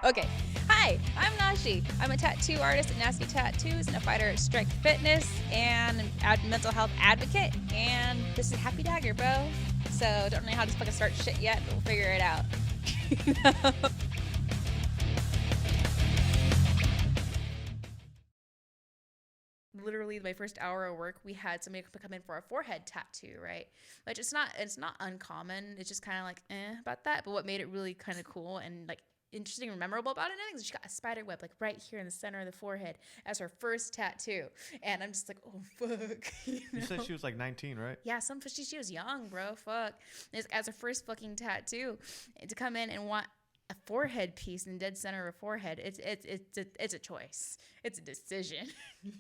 Okay. Hi, I'm Nashi. I'm a tattoo artist at Nasty Tattoos and a fighter at Strike Fitness and an mental health advocate. And this is Happy Dagger, bro. So don't know how to fucking start shit yet, but we'll figure it out. Literally my first hour of work, we had somebody come in for a forehead tattoo, right? Which it's not uncommon. It's just kind of like about that. But what made it really kind of cool and like interesting and memorable about it, I think, is she got a spider web like right here in the center of the forehead as her first tattoo. And I'm just like, oh fuck. You said she was like 19, right? Yeah, she was young, bro. Fuck. As her first fucking tattoo, to come in and want a forehead piece in the dead center of a forehead, it's a choice. It's a decision,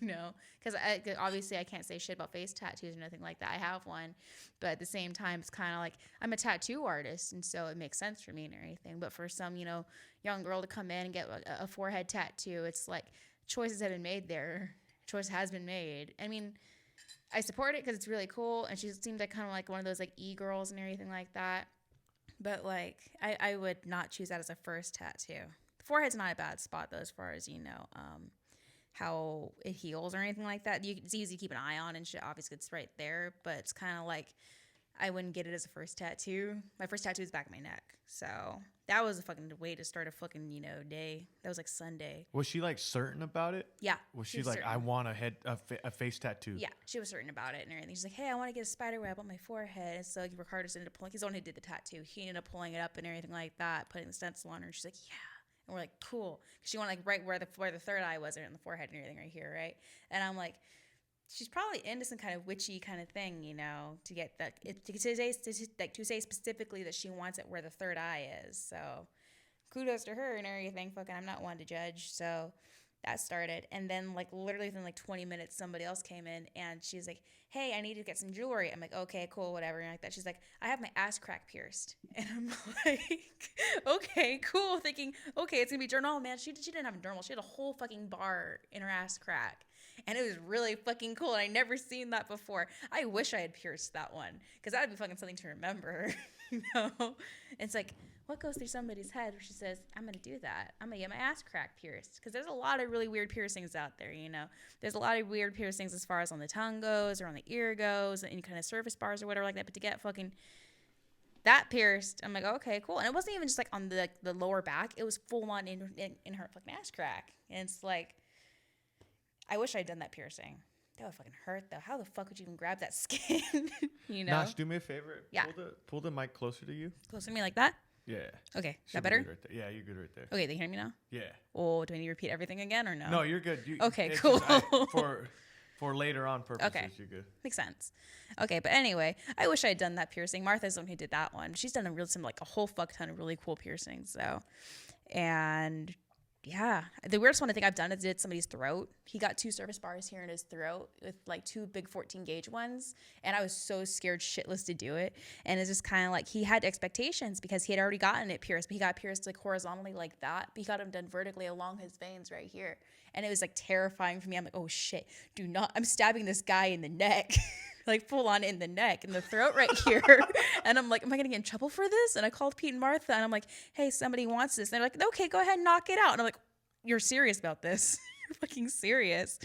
because obviously I can't say shit about face tattoos or nothing like that. I have one, but at the same time, it's kind of like I'm a tattoo artist, and so it makes sense for me and everything. But for some, young girl to come in and get a forehead tattoo, it's like choices have been made there. Choice has been made. I mean, I support it because it's really cool, and she seems like kind of like one of those like e-girls and everything like that. But like, I would not choose that as a first tattoo. The forehead's not a bad spot though, as far as how it heals or anything like that. It's easy to keep an eye on and shit. Obviously, it's right there, but it's kind of like I wouldn't get it as a first tattoo. My first tattoo is back of my neck, so that was a fucking way to start a fucking day. That was like Sunday. Was she like certain about it? Yeah. Was she like, certain. I want a face tattoo? Yeah, she was certain about it and everything. She's like, hey, I want to get a spider web on my forehead. And so Ricardo's ended up pulling. He's the one who did the tattoo. He ended up pulling it up and everything like that, putting the stencil on her. And she's like, yeah. And we're like, cool. Because she wanted like right where the third eye was, in the forehead and everything right here, right? And I'm like, she's probably into some kind of witchy kind of thing, to get that. To say specifically that she wants it where the third eye is. So kudos to her and everything. Fucking, I'm not one to judge. So that started. And then like literally within like 20 minutes, somebody else came in and she's like, hey, I need to get some jewelry. I'm like, okay, cool, whatever. And like that. She's like, I have my ass crack pierced. And I'm like, okay, cool. Thinking, okay, it's gonna be dermal. Oh, man, she didn't have a dermal. She had a whole fucking bar in her ass crack. And it was really fucking cool. And I never seen that before. I wish I had pierced that one, because that would be fucking something to remember. It's like, what goes through somebody's head where she says, I'm going to do that. I'm going to get my ass crack pierced. Because there's a lot of really weird piercings out there, There's a lot of weird piercings as far as on the tongue goes or on the ear goes, any kind of surface bars or whatever like that. But to get fucking that pierced, I'm like, okay, cool. And it wasn't even just like on the lower back. It was full on in her fucking ass crack. And it's like, I wish I'd done that piercing. That would fucking hurt, though. How the fuck would you even grab that skin? Nash, do me a favor. Yeah. Pull the mic closer to you. Closer to me like that? Yeah. Okay. Is that better? Right there. Yeah, you're good right there. Okay, they hear me now? Yeah. Oh, do I need to repeat everything again or no? No, you're good. Okay, cool. For later on purposes, okay. You're good. Makes sense. Okay, but anyway, I wish I had done that piercing. Martha's the one who did that one. She's done a whole fuck ton of really cool piercings, so. And yeah, the weirdest one I think I've done is did somebody's throat. He got 2 surface bars here in his throat with like 2 big 14 gauge ones, and I was so scared shitless to do it. And it's just kind of like he had expectations because he had already gotten it pierced, but he got pierced like horizontally like that, but he got him done vertically along his veins right here, and it was like terrifying for me. I'm like, oh shit, I'm stabbing this guy in the neck. Like full on in the neck, in the throat right here. And I'm like, am I gonna get in trouble for this? And I called Pete and Martha and I'm like, hey, somebody wants this. And they're like, okay, go ahead and knock it out. And I'm like, you're serious about this? You're fucking serious.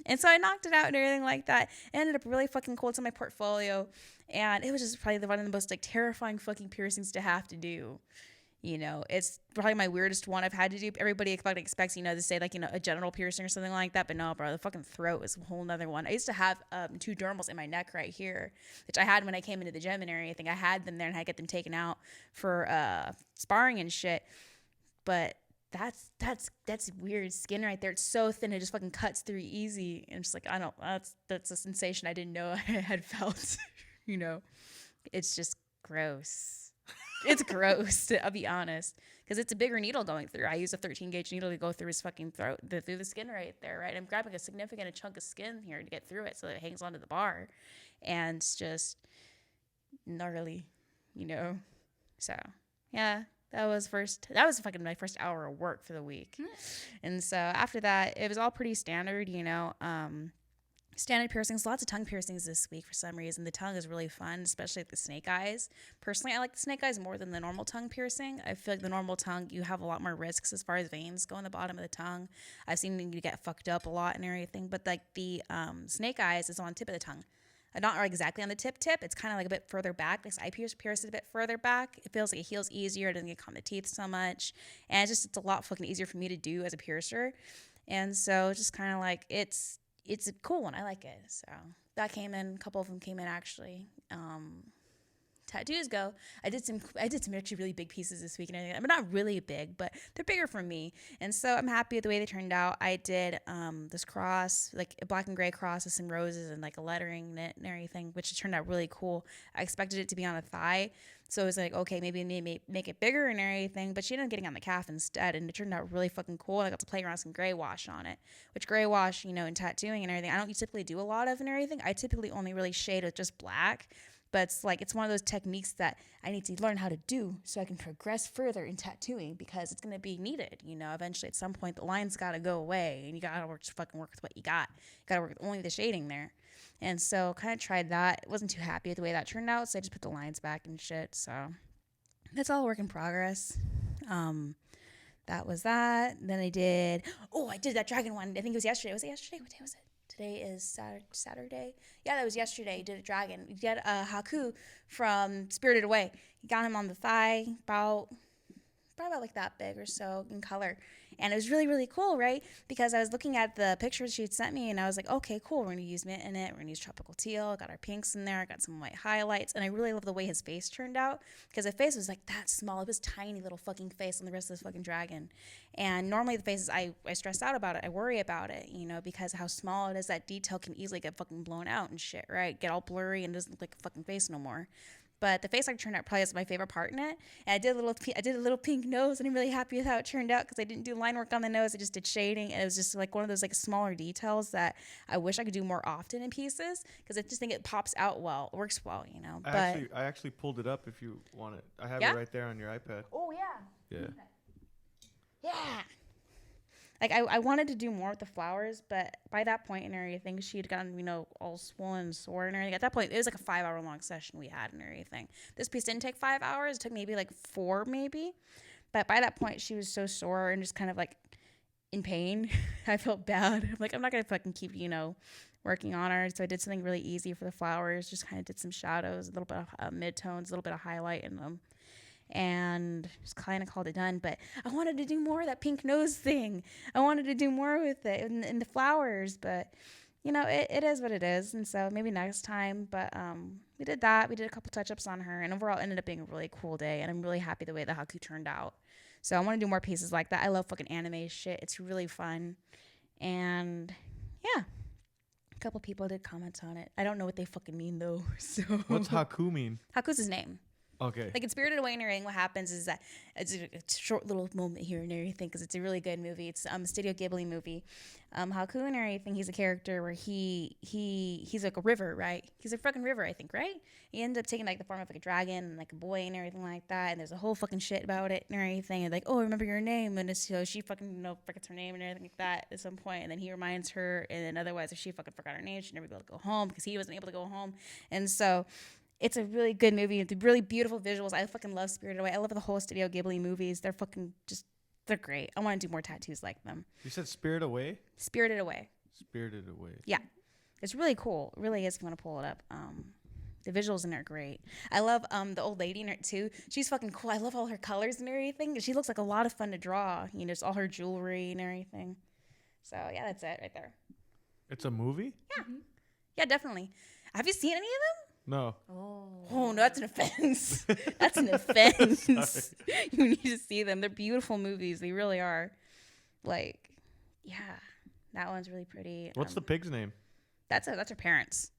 And so I knocked it out and everything like that. It ended up really fucking cool. It's in my portfolio. And it was just probably one of the most like terrifying fucking piercings to have to do. It's probably my weirdest one I've had to do. Everybody expects, to say like, a genital piercing or something like that. But no, bro, the fucking throat is a whole nother one. I used to have 2 dermals in my neck right here, which I had when I came into the gym and everything. I had them there and I had to get them taken out for sparring and shit. But that's weird skin right there. It's so thin, it just fucking cuts through easy. And it's like, that's a sensation I didn't know I had felt. It's just gross. It's gross, I'll be honest, because it's a bigger needle going through. I use a 13 gauge needle to go through his fucking throat, through the skin right there, right? I'm grabbing a significant chunk of skin here to get through it so that it hangs onto the bar, and it's just gnarly, So yeah, that was fucking my first hour of work for the week, and so after that, it was all pretty standard, Standard piercings, lots of tongue piercings this week for some reason. The tongue is really fun, especially like the snake eyes. Personally, I like the snake eyes more than the normal tongue piercing. I feel like the normal tongue, you have a lot more risks as far as veins go in the bottom of the tongue. I've seen you get fucked up a lot and everything, but like the snake eyes is on the tip of the tongue. Not exactly on the tip. It's kind of like a bit further back. Like I pierce it a bit further back. It feels like it heals easier. It doesn't get caught in the teeth so much. And it's a lot fucking easier for me to do as a piercer. And so it's just kind of like, it's a cool one. I like it. So that came in. A couple of them came in actually. Tattoos go. I did some actually really big pieces this week and everything. I mean, not really big, but they're bigger for me. And so I'm happy with the way they turned out. I did this cross, like a black and gray cross with some roses and like a lettering knit and everything, which turned out really cool. I expected it to be on a thigh. So it was like, okay, maybe make it bigger and everything, but she ended up getting on the calf instead, and it turned out really fucking cool. I got to play around with some gray wash on it, which gray wash, in tattooing and everything, I don't typically do a lot of and everything. I typically only really shade with just black, but it's one of those techniques that I need to learn how to do so I can progress further in tattooing because it's going to be needed, eventually at some point the lines got to go away and you got to just fucking work with what you got. You got to work with only the shading there. And so kind of tried that. Wasn't too happy with the way that turned out, so I just put the lines back and shit. So that's all work in progress. That was that. Then I did that dragon one. I think it was yesterday. Was it yesterday? What day was it? Today is Saturday. Yeah, that was yesterday. You did a dragon. You did a Haku from Spirited Away. You got him on the thigh, probably about like that big or so in color. And it was really, really cool, right? Because I was looking at the pictures she had sent me and I was like, okay, cool. We're going to use mint in it. We're going to use tropical teal. Got our pinks in there. I got some white highlights. And I really love the way his face turned out because the face was like that small. It was tiny little fucking face on the rest of this fucking dragon. And normally the faces, I stress out about it. I worry about it, because how small it is, that detail can easily get fucking blown out and shit, right? Get all blurry and doesn't look like a fucking face no more. But the face turned out probably as my favorite part in it. And I did a little pink nose, and I'm really happy with how it turned out because I didn't do line work on the nose. I just did shading, and it was just like one of those like smaller details that I wish I could do more often in pieces because I just think it pops out well, it works well, I actually pulled it up if you want it. I have it right there on your iPad. Oh yeah. Yeah. Yeah. Like, I wanted to do more with the flowers, but by that point and everything, she had gotten, all swollen and sore and everything. At that point, it was like a 5-hour-long session we had and everything. This piece didn't take 5 hours. It took maybe like 4 maybe. But by that point, she was so sore and just kind of like in pain. I felt bad. I'm like, I'm not going to fucking keep, working on her. So I did something really easy for the flowers. Just kind of did some shadows, a little bit of mid-tones, a little bit of highlight in them. And just kind of called it done. But I wanted to do more of that pink nose thing. I wanted to do more with it in the flowers, but it is what it is. And so maybe next time, but we did that. We did a couple touch-ups on her, and overall it ended up being a really cool day, and I'm really happy the way the Haku turned out. So I want to do more pieces like that. I love fucking anime shit. It's really fun. And yeah, a couple people did comments on it. I don't know what they fucking mean though. So what's Haku mean? Haku's his name. Okay. Like in Spirited Away and everything, what happens is that it's a short little moment here and everything because it's a really good movie. It's a Studio Ghibli movie. Haku and everything, he's a character where he's like a river, right? He's a fucking river, I think, right? He ends up taking like the form of like a dragon and like a boy and everything like that. And there's a whole fucking shit about it and everything. And like, oh, remember your name? And so she fucking forgets her name and everything like that at some point. And then he reminds her. And then otherwise, if she fucking forgot her name, she'd never be able to go home because he wasn't able to go home. And so it's a really good movie. It's really beautiful visuals. I fucking love Spirited Away. I love the whole Studio Ghibli movies. They're fucking they're great. I want to do more tattoos like them. You said Spirited Away? Spirited Away. Spirited Away. Yeah. It's really cool. It really is if you want to pull it up. The visuals in it are great. I love the old lady in it too. She's fucking cool. I love all her colors and everything. She looks like a lot of fun to draw. Just all her jewelry and everything. So yeah, that's it right there. It's a movie? Yeah. Yeah, definitely. Have you seen any of them? No. Oh no, that's an offense. That's an offense. You need to see them. They're beautiful movies. They really are. Like, yeah, that one's really pretty. What's the pig's name? That's her parents.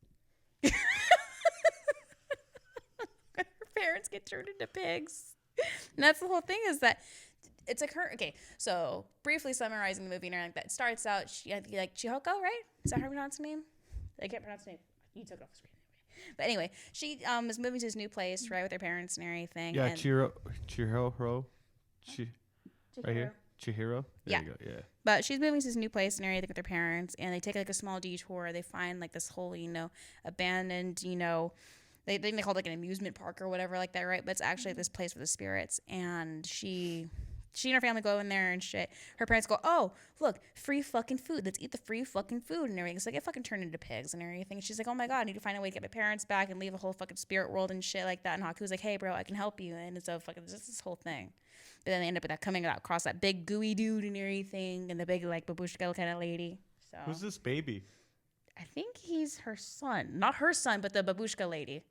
Her parents get turned into pigs. And that's the whole thing is that it's like her. Okay, so briefly summarizing the movie and everything like that. It starts out like Chihoko, right? Is that how you pronounce her name? I can't pronounce her name. You took it off the screen. But anyway, she is moving to this new place, right, with her parents and everything. Yeah, and Chihiro. Right here. Chihiro? There you go. Yeah. But she's moving to this new place and everything with her parents, and they take like a small detour. They find like this whole, abandoned, they call it like an amusement park or whatever like that, right? But it's actually this place for the spirits. And she and her family go in there and shit. Her parents go, oh, look, free fucking food. Let's eat the free fucking food and everything. So it fucking turned into pigs and everything. She's like, oh my God, I need to find a way to get my parents back and leave the whole fucking spirit world and shit like that. And Haku's like, hey, bro, I can help you. And so fucking just this whole thing. But then they end up with that coming across that big gooey dude and everything and the big like babushka kind of lady. So who's this baby? I think he's her son. Not her son, but the babushka lady.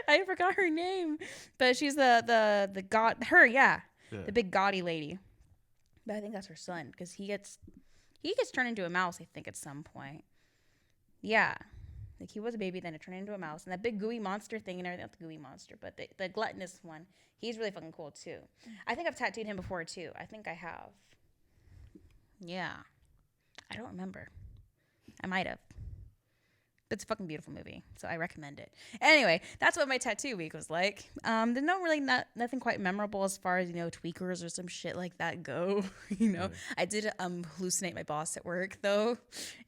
I forgot her name. But she's the god the big gaudy lady. But I think that's her son because he gets turned into a mouse, I think, at some point. Yeah. Like he was a baby, then it turned into a mouse. And that big gooey monster thing and everything, not the gooey monster, but the gluttonous one, he's really fucking cool too. I think I've tattooed him before too. I think I have. Yeah. I don't remember. I might have. But it's a fucking beautiful movie, so I recommend it. Anyway, that's what my tattoo week was like. There's nothing quite memorable as far as, tweakers or some shit like that go. I did hallucinate my boss at work though,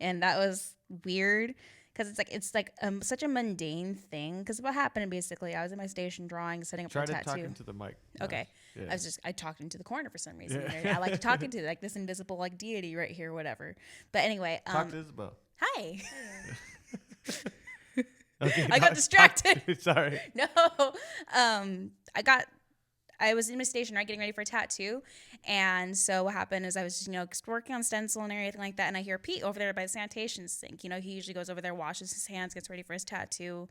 and that was weird. Because it's like such a mundane thing. Because what happened basically, I was in my station drawing, setting up a tattoo. Try to talk into the mic. Okay, yeah. I talked into the corner for some reason. Yeah. I like to talk into like this invisible like deity right here, whatever. But anyway, talk to Isabel. Hi. Okay, I got distracted. Sorry. No, I was in my station, right, getting ready for a tattoo. And so what happened is I was just, working on stencil and everything like that. And I hear Pete over there by the sanitation sink. He usually goes over there, washes his hands, gets ready for his tattoo.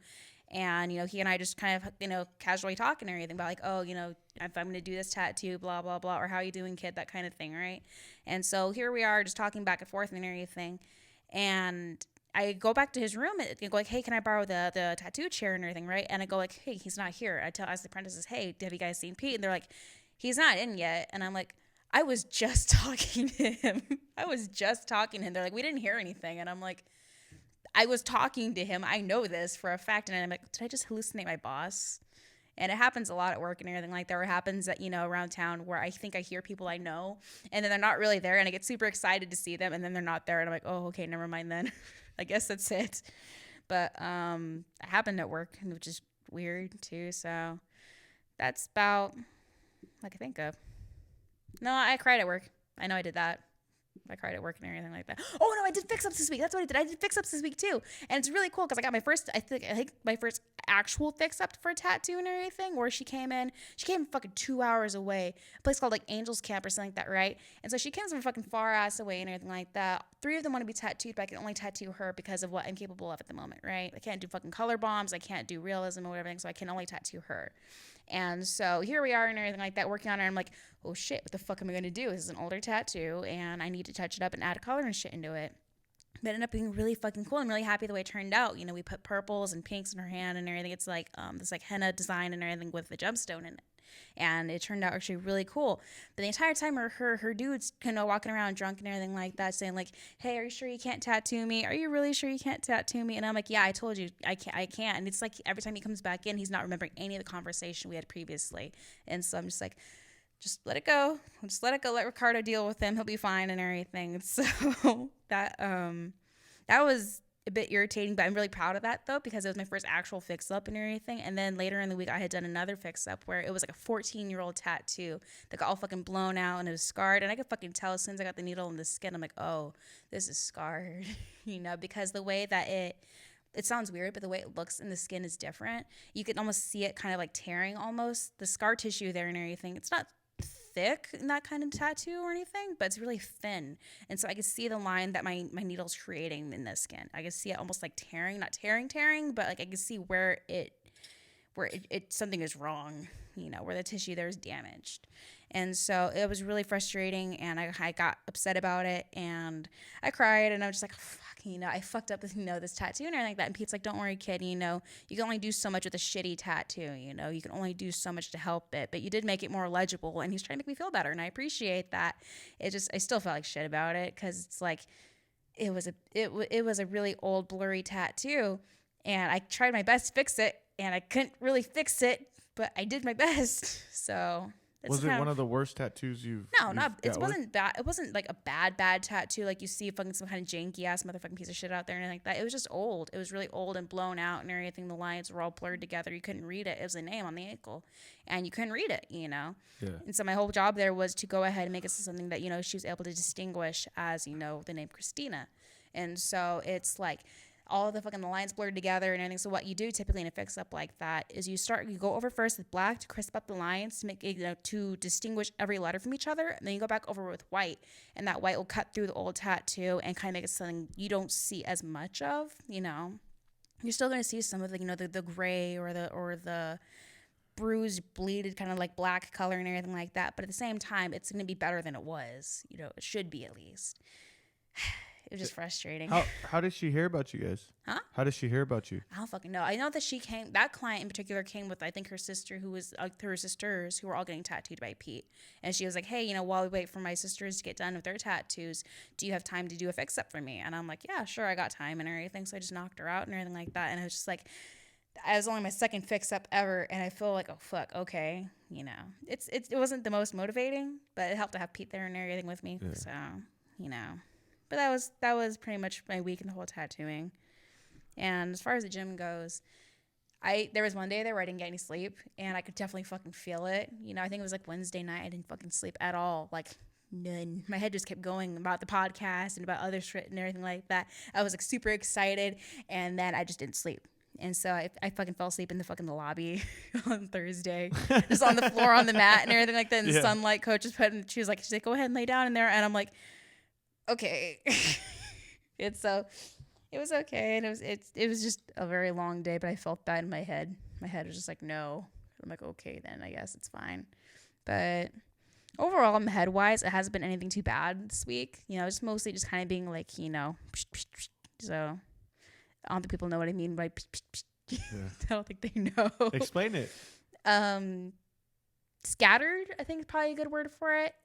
And, he and I just kind of, casually talking and everything about like, oh, if I'm going to do this tattoo, blah, blah, blah, or how you doing, kid, that kind of thing, right? And so here we are just talking back and forth and everything. And I go back to his room and go like, hey, can I borrow the tattoo chair and everything, right? And I go like, hey, he's not here. Ask the apprentices, hey, have you guys seen Pete? And they're like, he's not in yet. And I'm like, I was just talking to him. They're like, we didn't hear anything. And I'm like, I was talking to him. I know this for a fact. And I'm like, did I just hallucinate my boss? And it happens a lot at work and everything like that. Or it happens that, around town where I think I hear people I know and then they're not really there. And I get super excited to see them and then they're not there. And I'm like, oh, okay, never mind then. I guess that's it. But it happened at work, which is weird too. So that's about I can think of. No, I cried at work. I know I did that. I cried at work and everything like that. Oh no, I did fix-ups this week. That's what I did. I did fix-ups this week too. And it's really cool because I got my first, I think my first actual fix-up for a tattoo and everything, where she came fucking 2 hours away. A place called like Angel's Camp or something like that, right? And so she came from fucking far ass away and everything like that. 3 of them want to be tattooed, but I can only tattoo her because of what I'm capable of at the moment, right? I can't do fucking color bombs. I can't do realism or whatever, so I can only tattoo her. And so here we are and everything like that, working on it. I'm like, oh shit, what the fuck am I going to do? This is an older tattoo and I need to touch it up and add color and shit into it. But it ended up being really fucking cool. I'm really happy the way it turned out. We put purples and pinks in her hand and everything. It's like this like henna design and everything with the gemstone in it. And it turned out actually really cool. But the entire time her dude's kind of walking around drunk and everything like that, saying like, hey, are you sure you can't tattoo me? Are you really sure you can't tattoo me? And I'm like, yeah, I told you I can't. And it's like every time he comes back in, he's not remembering any of the conversation we had previously. And so I'm just like, just let it go. Just let it go. Let Ricardo deal with him. He'll be fine and everything. So that was a bit irritating, but I'm really proud of that though, because it was my first actual fix up and everything. And then later in the week I had done another fix up where it was like a 14-year-old tattoo that got all fucking blown out and it was scarred. And I could fucking tell as soon as I got the needle in the skin, I'm like, oh, this is scarred, because the way that it sounds weird, but the way it looks in the skin is different. You can almost see it kind of like tearing almost the scar tissue there and everything. It's not thick in that kind of tattoo or anything, but it's really thin. And so I could see the line that my needle's creating in the skin. I could see it almost like tearing, not tearing, but like I could see where it something is wrong, where the tissue there is damaged. And so it was really frustrating and I got upset about it and I cried and I was just like, oh, fuck, I fucked up this, this tattoo and everything like that. And Pete's like, don't worry, kid, you can only do so much with a shitty tattoo, you can only do so much to help it, but you did make it more legible and he's trying to make me feel better and I appreciate that. I still felt like shit about it because it's like, it was a really old blurry tattoo and I tried my best to fix it and I couldn't really fix it, but I did my best. So Was it one of the worst tattoos you've? No, not. It wasn't bad. It wasn't like a bad tattoo. Like you see fucking some kind of janky ass motherfucking piece of shit out there and anything like that. It was just old. It was really old and blown out and everything. The lines were all blurred together. You couldn't read it. It was a name on the ankle, and you couldn't read it. You know. Yeah. And so my whole job there was to go ahead and make it something that she was able to distinguish as the name Christina, and so it's like. All of the fucking lines blurred together and everything. So what you do typically in a fix up like that is you go over first with black to crisp up the lines to make to distinguish every letter from each other, and then you go back over with white, and that white will cut through the old tattoo and kind of make it something you don't see as much of. You're still gonna see some of the gray or the bruised, bleeded kind of like black color and everything like that. But at the same time, it's gonna be better than it was. It should be at least. It was just frustrating. How did she hear about you guys? Huh? How did she hear about you? I don't fucking know. I know that that client in particular came with, I think, her sister her sisters who were all getting tattooed by Pete. And she was like, hey, while we wait for my sisters to get done with their tattoos, do you have time to do a fix up for me? And I'm like, yeah, sure, I got time and everything. So I just knocked her out and everything like that. And I was just like, I was only my second fix up ever. And I feel like, oh, fuck, okay. It wasn't the most motivating, but it helped to have Pete there and everything with me. Yeah. So, But that was pretty much my week in the whole tattooing. And as far as the gym goes, there was one day there where I didn't get any sleep, and I could definitely fucking feel it. I think it was like Wednesday night. I didn't fucking sleep at all, like none. My head just kept going about the podcast and about other shit and everything like that. I was like super excited, and then I just didn't sleep. And so I fucking fell asleep in the fucking lobby on Thursday, just on the floor on the mat and everything like that. And the sunlight coach was she was like, go ahead and lay down in there, and I'm like, okay. It was okay, and it was just a very long day, but I felt that in my head. My head was just like, no. I'm like, okay, then I guess it's fine. But overall, head wise, it hasn't been anything too bad this week. It's mostly just kind of being like, so I don't think people know what I mean by yeah. I don't think they know. Explain it. Scattered, I think is probably a good word for it.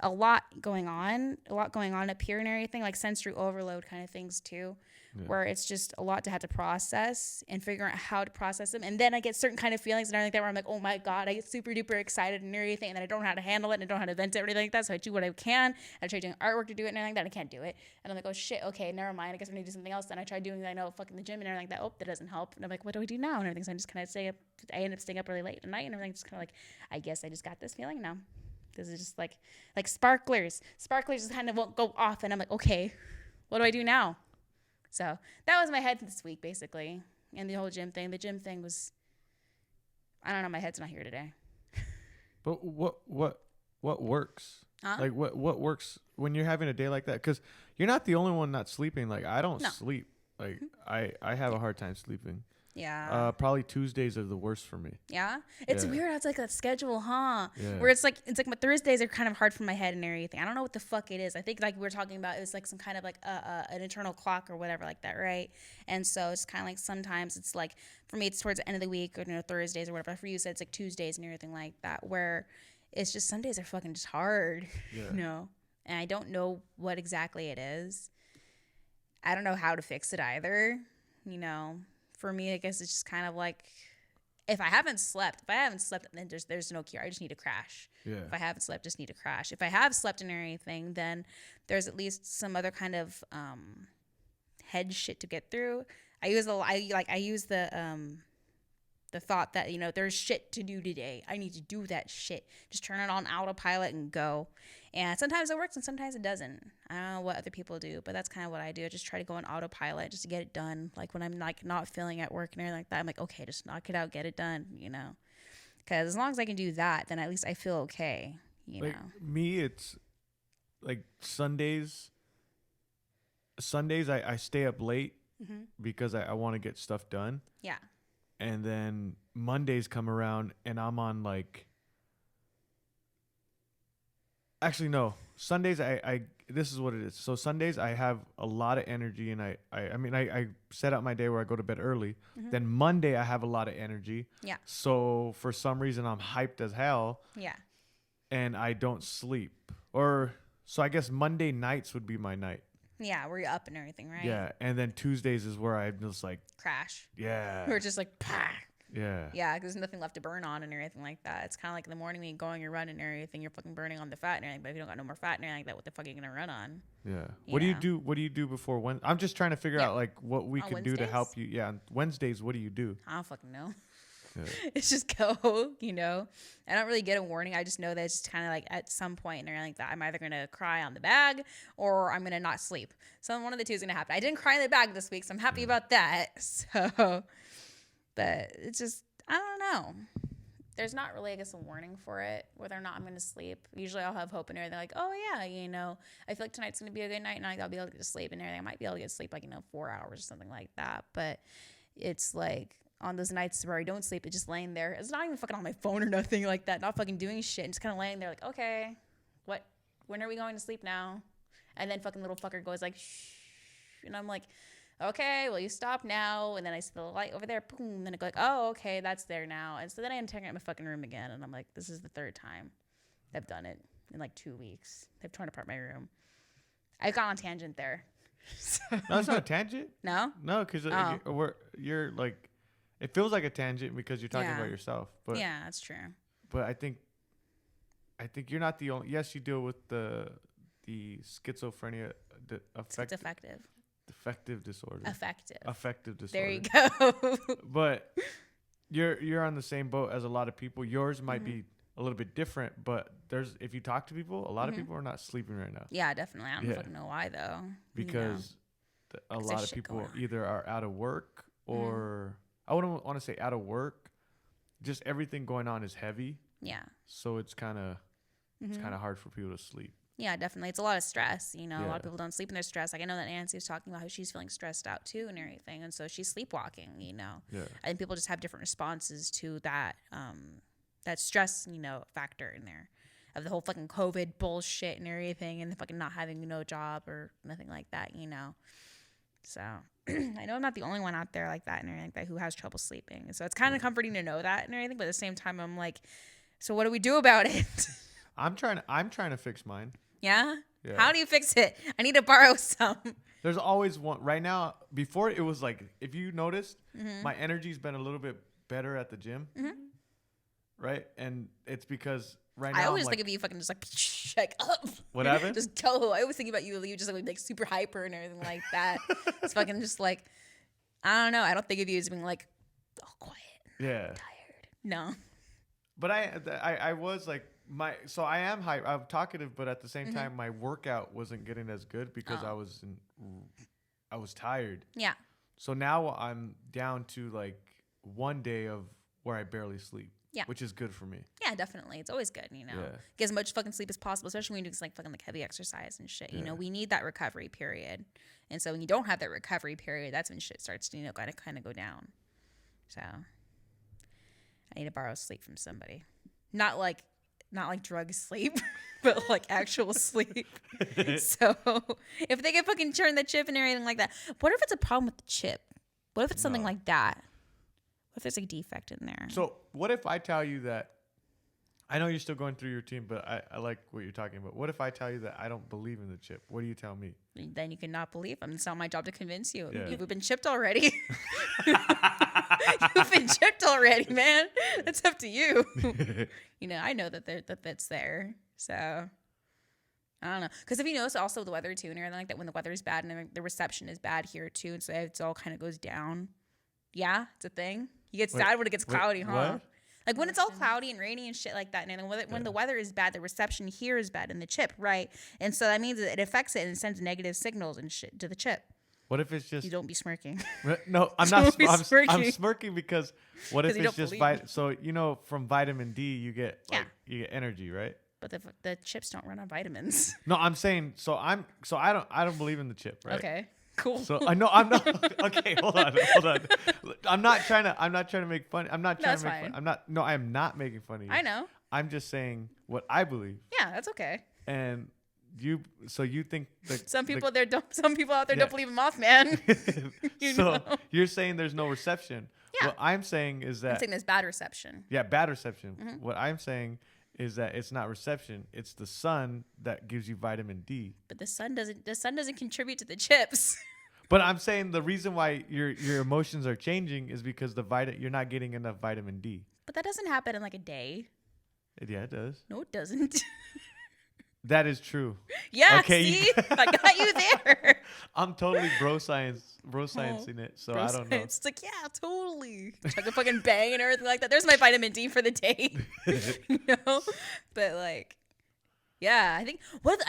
A lot going on up here and everything, like sensory overload kind of things too, where it's just a lot to have to process and figure out how to process them. And then I get certain kind of feelings and everything like that where I'm like, oh my God, I get super duper excited and everything, and then I don't know how to handle it and I don't know how to vent it or anything like that. So I do what I can. I try doing artwork to do it and everything like that. I can't do it. And I'm like, oh shit, okay, never mind. I guess I need to do something else. Then I try doing, fucking the gym and everything like that. Oh, that doesn't help. And I'm like, what do I do now? And everything. So I just kind of I end up staying up really late at night and everything. Just kind of like, I guess I just got this feeling now. This is just like sparklers. Sparklers just kind of won't go off. And I'm like, okay, what do I do now? So that was my head this week, basically. And the whole gym thing. The gym thing was, I don't know, my head's not here today. But what works? Huh? Like what works when you're having a day like that? Because you're not the only one not sleeping. Like I don't sleep. Like I have a hard time sleeping. Yeah. Probably Tuesdays are the worst for me. Yeah. It's weird. It's like a schedule, huh? Yeah. Where it's like my Thursdays are kind of hard for my head and everything. I don't know what the fuck it is. I think like we were talking about, it's like some kind of like an internal clock or whatever like that, right? And so it's kind of like sometimes it's like, for me, it's towards the end of the week or Thursdays or whatever. For you, it's like Tuesdays and everything like that, where it's just Sundays are fucking just hard, And I don't know what exactly it is. I don't know how to fix it either, For me, I guess it's just kind of like, if I haven't slept, then there's no cure. I just need to crash. Yeah. If I haven't slept, just need to crash. If I have slept and everything, then there's at least some other kind of head shit to get through. I use the thought that there's shit to do today. I need to do that shit. Just turn it on autopilot and go. And sometimes it works and sometimes it doesn't. I don't know what other people do, but that's kind of what I do. I just try to go on autopilot just to get it done. Like when I'm like not feeling at work and everything like that, I'm like, okay, just knock it out, get it done, Because as long as I can do that, then at least I feel okay, Like me, it's like Sundays I stay up late because I want to get stuff done. Yeah. And then Mondays come around and I'm on like, actually no, Sundays I this is what it is. So Sundays I have a lot of energy and I set out my day where I go to bed early. Then Monday I have a lot of energy. Yeah. So for some reason I'm hyped as hell. Yeah. And I don't sleep. So I guess Monday nights would be my night. Yeah, where you're up and everything, right? Yeah, and then Tuesdays is where I'm just like crash. Yeah. We're just like, pah. Yeah. Yeah, because there's nothing left to burn on and everything like that. It's kind of like in the morning when you go and you're running and everything, you're fucking burning on the fat and everything. But if you don't got no more fat and everything like that, what the fuck are you gonna run on? Yeah. You What do you know? do? What do you do before when? I'm just trying to figure Yeah. out like what we On could do to Wednesdays? help you. Yeah. On Wednesdays, what do you do? I don't fucking know. Yeah. It's just go, you know. I don't really get a warning. I just know that it's just kind of like at some point and everything like that, I'm either gonna cry on the bag or I'm gonna not sleep. So one of the two is gonna happen. I didn't cry in the bag this week, so I'm happy about that. So, but it's just I don't know. There's not really, I guess, a warning for it, whether or not I'm going to sleep. Usually I'll have hope and everything like, oh, yeah, you know, I feel like tonight's going to be a good night and I'll be able to get to sleep and everything. I might be able to get to sleep like, 4 hours or something like that. But it's like on those nights where I don't sleep, it's just laying there. It's not even fucking on my phone or nothing like that, not fucking doing shit. And just kind of laying there like, okay, when are we going to sleep now? And then fucking little fucker goes like, shh. And I'm like, okay, well, you stop now. And then I see the light over there, boom. And then I go like, oh, okay, that's there now. And so then I interrogate my fucking room again. And I'm like, this is the third time they've done it in like 2 weeks. They've torn apart my room. I got on tangent there. So. No, it's not a tangent. No? No, because you're like, it feels like a tangent because you're talking about yourself. But yeah, that's true. But I think you're not the only. Yes, you deal with the schizophrenia affective disorder. Affective disorder. There you go. But you're on the same boat as a lot of people. Yours might be a little bit different, but if you talk to people, a lot of people are not sleeping right now. Yeah, definitely. I don't fucking know why though. Because a lot of people either are out of work or I wouldn't want to say out of work. Just everything going on is heavy. Yeah. So it's kind of hard for people to sleep. Yeah, definitely. It's a lot of stress. A lot of people don't sleep in their stress. Like I know that Nancy was talking about how she's feeling stressed out too and everything. And so she's sleepwalking, Yeah. I think people just have different responses to that, that stress, factor in there of the whole fucking COVID bullshit and everything and the fucking not having no job or nothing like that, So I know I'm not the only one out there like that and everything like that who has trouble sleeping. So it's kind of comforting to know that and everything. But at the same time, I'm like, so what do we do about it? I'm trying to fix mine. Yeah? How do you fix it? I need to borrow some. There's always one right now. Before it was like, if you noticed, my energy's been a little bit better at the gym. Right. And it's because right now I always think of you fucking just like check up. What happened? Just go. I always think about you just like super hyper and everything like that. It's fucking just like, I don't know. I don't think of you as being like, oh, quiet. Yeah. Tired. No. But I was like, so I am hype. I'm talkative, but at the same time, my workout wasn't getting as good because I was tired. Yeah. So now I'm down to like one day of where I barely sleep. Yeah. Which is good for me. Yeah, definitely. It's always good, Yeah. Get as much fucking sleep as possible, especially when you do like fucking like heavy exercise and shit. We need that recovery period. And so when you don't have that recovery period, that's when shit starts to, kind of go down. So I need to borrow sleep from somebody. Not like drug sleep, but like actual sleep. So if they can fucking turn the chip and everything like that, what if it's a problem with the chip? What if it's something like that? What if there's a defect in there? So what if I tell you that, I know you're still going through your routine, but I like what you're talking about. What if I tell you that I don't believe in the chip? What do you tell me? Then you cannot believe them. It's not my job to convince you. Yeah. You've been chipped already. You've been chipped already, man. It's up to you. I know that that's there. So I don't know. Because if you notice also the weather too and everything like that, when the weather is bad and the reception is bad here too, and so it all kind of goes down. Yeah, it's a thing. You get sad when it gets cloudy, huh? What? Like when it's all cloudy and rainy and shit like that, and when the weather is bad, the reception here is bad in the chip, right? And so that means that it affects it and sends negative signals and shit to the chip. What if it's just... You don't be smirking. No, I'm not. I'm smirking because what if you it's just... So, from vitamin D, you get energy, right? But the chips don't run on vitamins. No, I'm saying... So I don't believe in the chip, right? Okay. Cool. So I know I'm not okay. Hold on. I'm not trying to make fun. I'm not trying to make fun. I'm not. No, I am not making fun of you. I know. I'm just saying what I believe. Yeah, that's okay. And you think that some people out there don't believe in Mothman. You're saying there's no reception. Yeah. What I'm saying is that I'm saying there's bad reception. Yeah, bad reception. Mm-hmm. What I'm saying is that it's not reception. It's the sun that gives you vitamin D. But the sun doesn't contribute to the chips. But I'm saying the reason why your emotions are changing is because you're not getting enough vitamin D. But that doesn't happen in like a day. Yeah, it does. No, it doesn't. That is true. Yeah, Okay, see? I got you there. I'm totally bro sciencing it, so I don't know. It's like, yeah, totally. Chuck a fucking bang and everything like that. There's my vitamin D for the day. You know? But like, yeah, I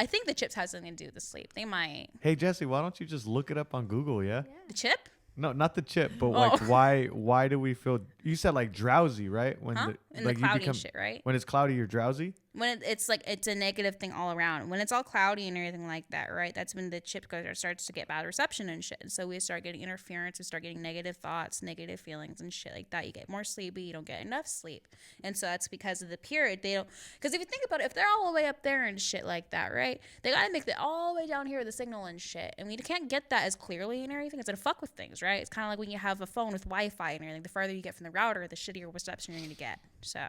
think the chips has something to do with the sleep. They might. Hey Jesse, why don't you just look it up on Google, yeah? The chip? No, not the chip, but like why do we feel you said like drowsy, right? When the cloudy and shit, right? When it's cloudy, you're drowsy? When it's like it's a negative thing all around. When it's all cloudy and everything like that, right? That's when the chip starts to get bad reception and shit. And so we start getting interference, we start getting negative thoughts, negative feelings and shit like that. You get more sleepy, you don't get enough sleep. And so that's because of the period. They don't, because if you think about it, if they're all the way up there and shit like that, right? They gotta make it all the way down here with the signal and shit. And we can't get that as clearly and everything. It's gonna fuck with things, right? It's kind of like when you have a phone with Wi-Fi and everything. The farther you get from the router, the shittier reception you're gonna get. So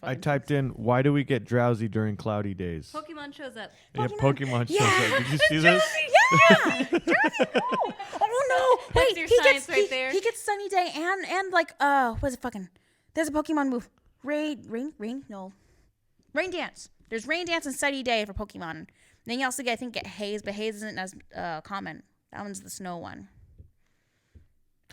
I typed in, why do we get drowsy during cloudy days? Pokemon shows up. Yeah, Pokemon shows up. Did you see this? Yeah. Oh no! That's Wait, your he science gets right there. He gets sunny day and like what's it fucking? There's a Pokemon move. Rain dance. There's rain dance and sunny day for Pokemon. Then you also get haze, but haze isn't as common. That one's the snow one.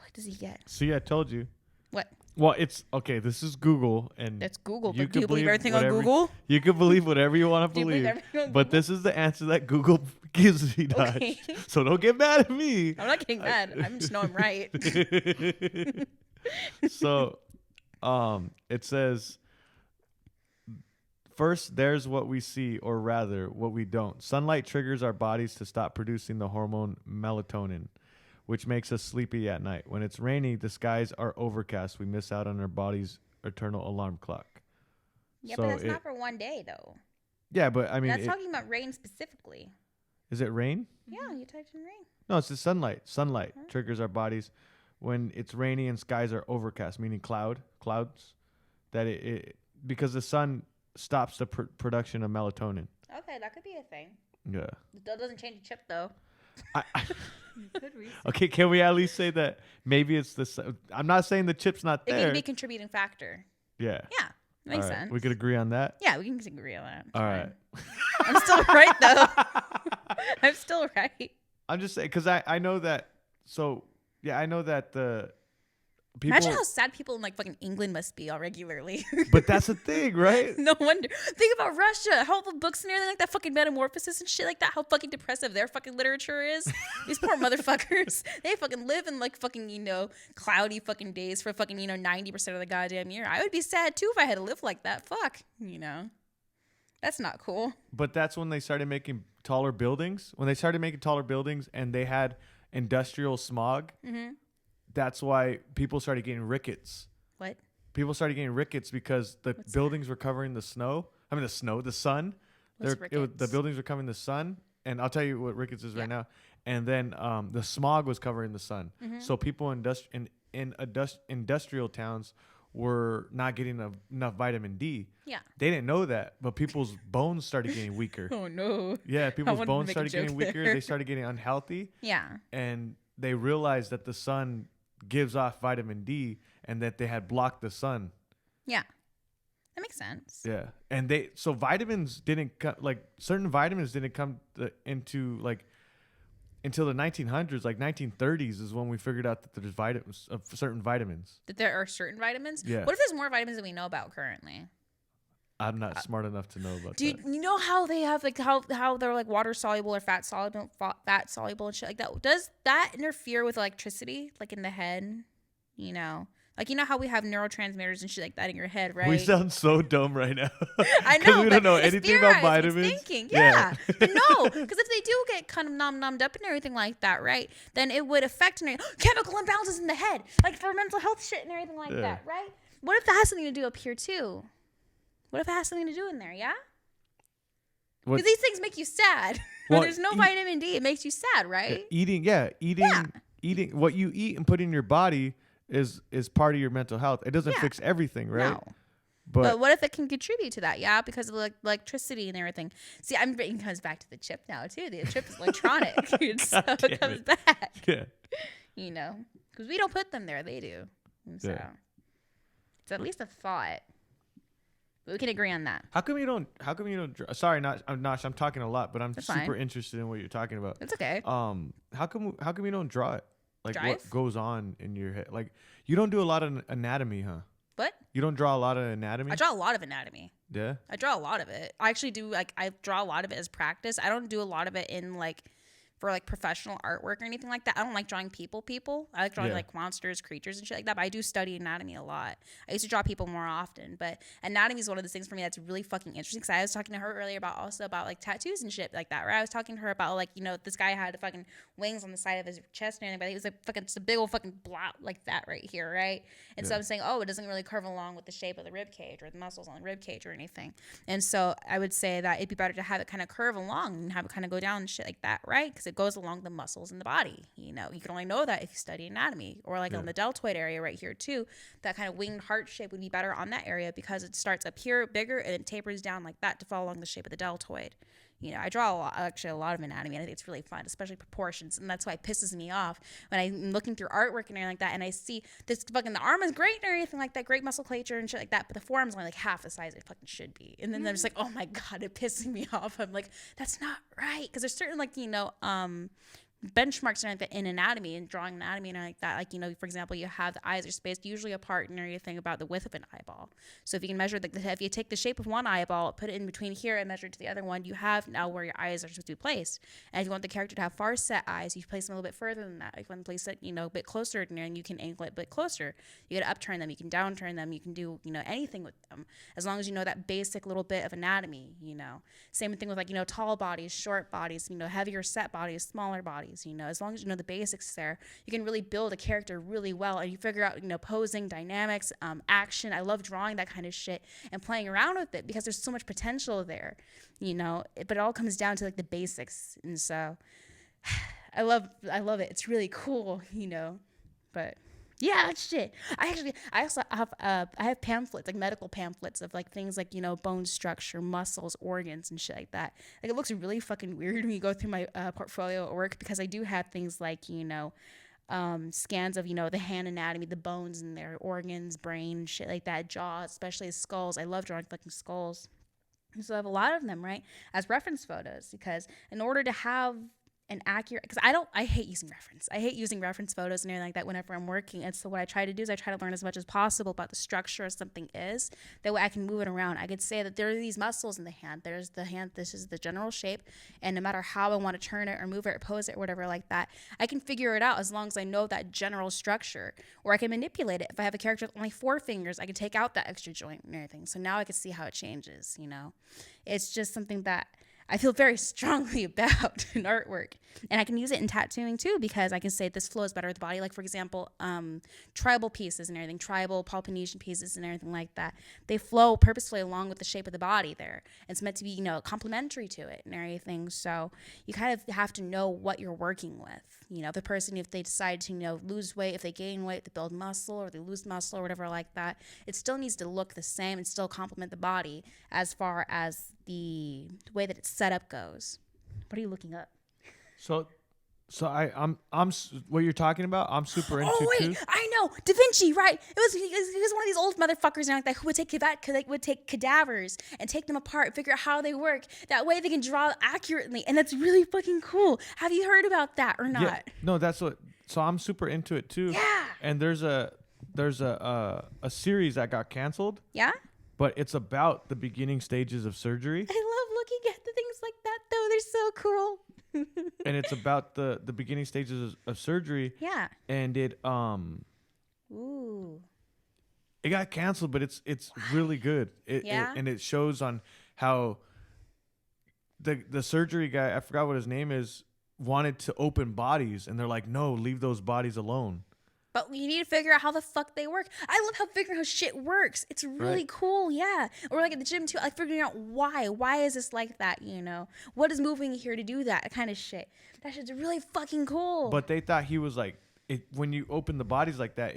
What does he get? See, I told you. What? Well, it's okay. This is Google, and it's Google. But do you believe everything on Google? You can believe whatever you want to believe. But this is the answer that Google gives me, Dodge. Okay. So don't get mad at me. I'm not getting mad. I just know I'm right. So, it says, first, there's what we see, or rather, what we don't. Sunlight triggers our bodies to stop producing the hormone melatonin, which makes us sleepy at night. When it's rainy, the skies are overcast. We miss out on our body's eternal alarm clock. Yeah, so but that's not for one day, though. Yeah, but I mean... That's talking about rain specifically. Is it rain? Yeah, you typed in rain. No, it's the sunlight. Sunlight triggers our bodies when it's rainy and skies are overcast, meaning clouds, that because the sun stops the production of melatonin. Okay, that could be a thing. Yeah. That doesn't change the chip, though. Okay, can we at least say that maybe it's the sun? I'm not saying the chip's not there. It can be a contributing factor. Yeah. Yeah, makes sense. We could agree on that? Yeah, we can agree on that. All right. I'm still right, though. I'm still right. I'm just saying, because I know that, so, yeah, I know that the people... Imagine how sad people in, like, fucking England must be all regularly. But that's the thing, right? No wonder. Think about Russia. How the books and everything like that, fucking Metamorphosis and shit like that, how fucking depressive their fucking literature is. These poor motherfuckers. They fucking live in, like, fucking, cloudy fucking days for fucking, 90% of the goddamn year. I would be sad, too, if I had to live like that. Fuck, That's not cool. But that's when they started making taller buildings. When they started making taller buildings and they had industrial smog, that's why people started getting rickets. What? People started getting rickets because the buildings were covering the snow. I mean, the sun. The buildings were covering the sun. And I'll tell you what rickets is right now. And then the smog was covering the sun. So people in industrial towns were not getting enough vitamin D. Yeah. They didn't know that, but people's bones started getting weaker. Oh, no. Yeah, people's bones started getting weaker. They started getting unhealthy. Yeah. And they realized that the sun gives off vitamin D and that they had blocked the sun. Yeah. That makes sense. Yeah. And vitamins didn't come, certain vitamins didn't come into until the 1900s, 1930s is when we figured out that there's vitamins of certain vitamins. That there are certain vitamins? Yeah. What if there's more vitamins than we know about currently? I'm not smart enough to know about that. Do you know how they have how they're water soluble or fat soluble and shit like that? Does that interfere with electricity in the head? How we have neurotransmitters and shit like that in your head, right? We sound so dumb right now. I know. We don't know anything about vitamins. Thinking. Yeah. But no, because if they do get kind of numbed up and everything like that, right? Then it would affect chemical imbalances in the head, for mental health shit and everything like that, right? What if that has something to do up here too? What if it has something to do in there? Yeah. Because these things make you sad. When there's no vitamin D, it makes you sad, right? Eating what you eat and put in your body is part of your mental health. It doesn't fix everything, right? But what if it can contribute to that? Yeah, because of electricity and everything. See, it comes back to the chip now too. The chip is electronic, so it comes back. Yeah. You know, because we don't put them there; they do. And so it's at least a thought. But we can agree on that. How come you don't? Sorry, I'm talking a lot, but I'm super interested in what you're talking about. It's okay. How come you don't draw it? Like Drive? What goes on in your head? Like you don't do a lot of anatomy, huh? What? You don't draw a lot of anatomy? I draw a lot of anatomy. Yeah? I draw a lot of it. I actually do, I draw a lot of it as practice. I don't do a lot of it in, for professional artwork or anything like that. I don't like drawing people. I like drawing monsters, creatures and shit like that, but I do study anatomy a lot. I used to draw people more often, but anatomy is one of the things for me that's really fucking interesting, because I was talking to her earlier about tattoos and shit like that, right? I was talking to her about this guy had fucking wings on the side of his chest and everything, but he was just a big old fucking blot like that right here, right? And so I'm saying, it doesn't really curve along with the shape of the rib cage or the muscles on the rib cage or anything. And so I would say that it'd be better to have it kind of curve along and have it kind of go down and shit like that, right? Because it goes along the muscles in the body. You can only know that if you study anatomy, or on the deltoid area right here too. That kind of winged heart shape would be better on that area, because it starts up here bigger and it tapers down like that to follow along the shape of the deltoid. I draw a lot of anatomy, and I think it's really fun, especially proportions, and that's why it pisses me off when I'm looking through artwork and everything like that, and I see this fucking, the arm is great and everything like that, great musculature and shit like that, but the forearm's only half the size it fucking should be, and then they're just oh my god, it pisses me off. I'm like, that's not right, because there's certain benchmarks in anatomy and drawing anatomy and like that. For example, you have the eyes are spaced usually apart and everything about the width of an eyeball. So if you can measure if you take the shape of one eyeball, put it in between here and measure it to the other one, you have now where your eyes are supposed to be placed. And if you want the character to have far set eyes, you place them a little bit further than that. If you want to place it, a bit closer to there, and you can angle it a bit closer. You got to upturn them, you can downturn them, you can do, anything with them, as long as you know that basic little bit of anatomy, Same thing with tall bodies, short bodies, heavier set bodies, smaller bodies. As long as you know the basics there, you can really build a character really well, and you figure out, posing, dynamics, action. I love drawing that kind of shit and playing around with it, because there's so much potential there, but it all comes down to the basics. And so I love it. It's really cool, but yeah, that's shit. I also have I have pamphlets, medical pamphlets of things bone structure, muscles, organs, and shit like that. It looks really fucking weird when you go through my portfolio at work, because I do have things scans of the hand anatomy, the bones in there, organs, brain, shit like that, jaw, especially skulls. I love drawing fucking skulls. So I have a lot of them, right, as reference photos, because in order to have an accurate, because I hate using reference photos and everything like that whenever I'm working. And so what I try to do is I try to learn as much as possible about the structure of something is, that way I can move it around. I could say that there are these muscles in the hand, there's the hand, this is the general shape, and no matter how I want to turn it or move it or pose it or whatever like that, I can figure it out as long as I know that general structure. Or I can manipulate it. If I have a character with only 4 fingers, I can take out that extra joint and everything, so now I can see how it changes. It's just something that I feel very strongly about in artwork. And I can use it in tattooing too, because I can say this flows better with the body. For example, tribal pieces and everything, tribal Polynesian pieces and everything like that, they flow purposefully along with the shape of the body there. It's meant to be, complementary to it and everything. So you kind of have to know what you're working with. The person, if they decide to, lose weight, if they gain weight, they build muscle, or they lose muscle or whatever like that, it still needs to look the same and still complement the body as far as the way that it's set up goes. What are you looking up? So I'm what you're talking about, I'm super into too. I know, Da Vinci, right? He was one of these old motherfuckers like that who would take cadavers and take them apart and figure out how they work. That way they can draw accurately, and that's really fucking cool. Have you heard about that or not? Yeah, no, so I'm super into it too. Yeah. And there's a series that got canceled. Yeah. But it's about the beginning stages of surgery. I love looking at the things like that, though. They're so cool. And it's about the beginning stages of surgery. Yeah. And it Ooh. It got canceled, but it's really good. And it shows on how the surgery guy, I forgot what his name is, wanted to open bodies, and they're like, no, leave those bodies alone. But you need to figure out how the fuck they work. I love how figuring out how shit works. It's really cool, yeah. Or at the gym too, figuring out why. Why is this like that, What is moving here to do that kind of shit. That shit's really fucking cool. But they thought he was when you open the bodies like that,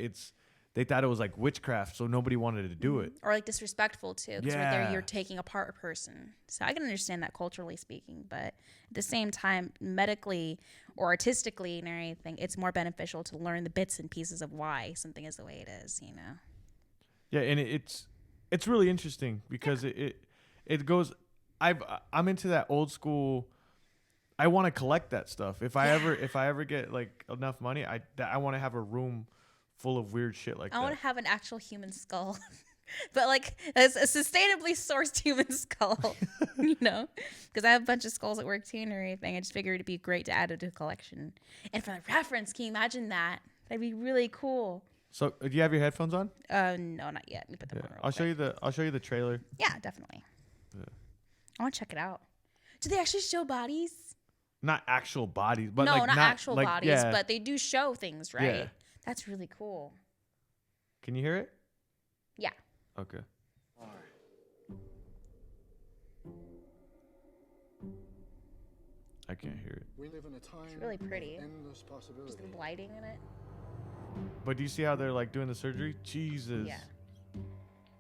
they thought it was like witchcraft, so nobody wanted to do it. Or like disrespectful too, because right Yeah. there you're taking apart a person. So I can understand that culturally speaking, but at the same time, medically or artistically and everything, it's more beneficial to learn the bits and pieces of why something is the way it is, you know. Yeah, and it's really interesting because it goes. I'm into that old school. I want to collect that stuff. If I ever get like enough money, I want to have a room full of weird shit like that. I want to have an actual human skull, but like a sustainably sourced human skull, you know, because I have a bunch of skulls at work too and everything. I just figured it'd be great to add it to a collection. And for the reference, can you imagine that? That'd be really cool. So, do you have your headphones on? No, not yet. Let me put them on. I'll show you the trailer. Yeah, definitely. Yeah. I want to check it out. Do they actually show bodies? Not actual bodies, but no, like not actual like, bodies, yeah. but they do show things, right? Yeah. That's really cool. Can you hear it? Yeah. Okay. I can't hear it. We live in a time it's really pretty. Endless possibility. Just the lighting in it. But do you see how they're like doing the surgery? Jesus. Yeah.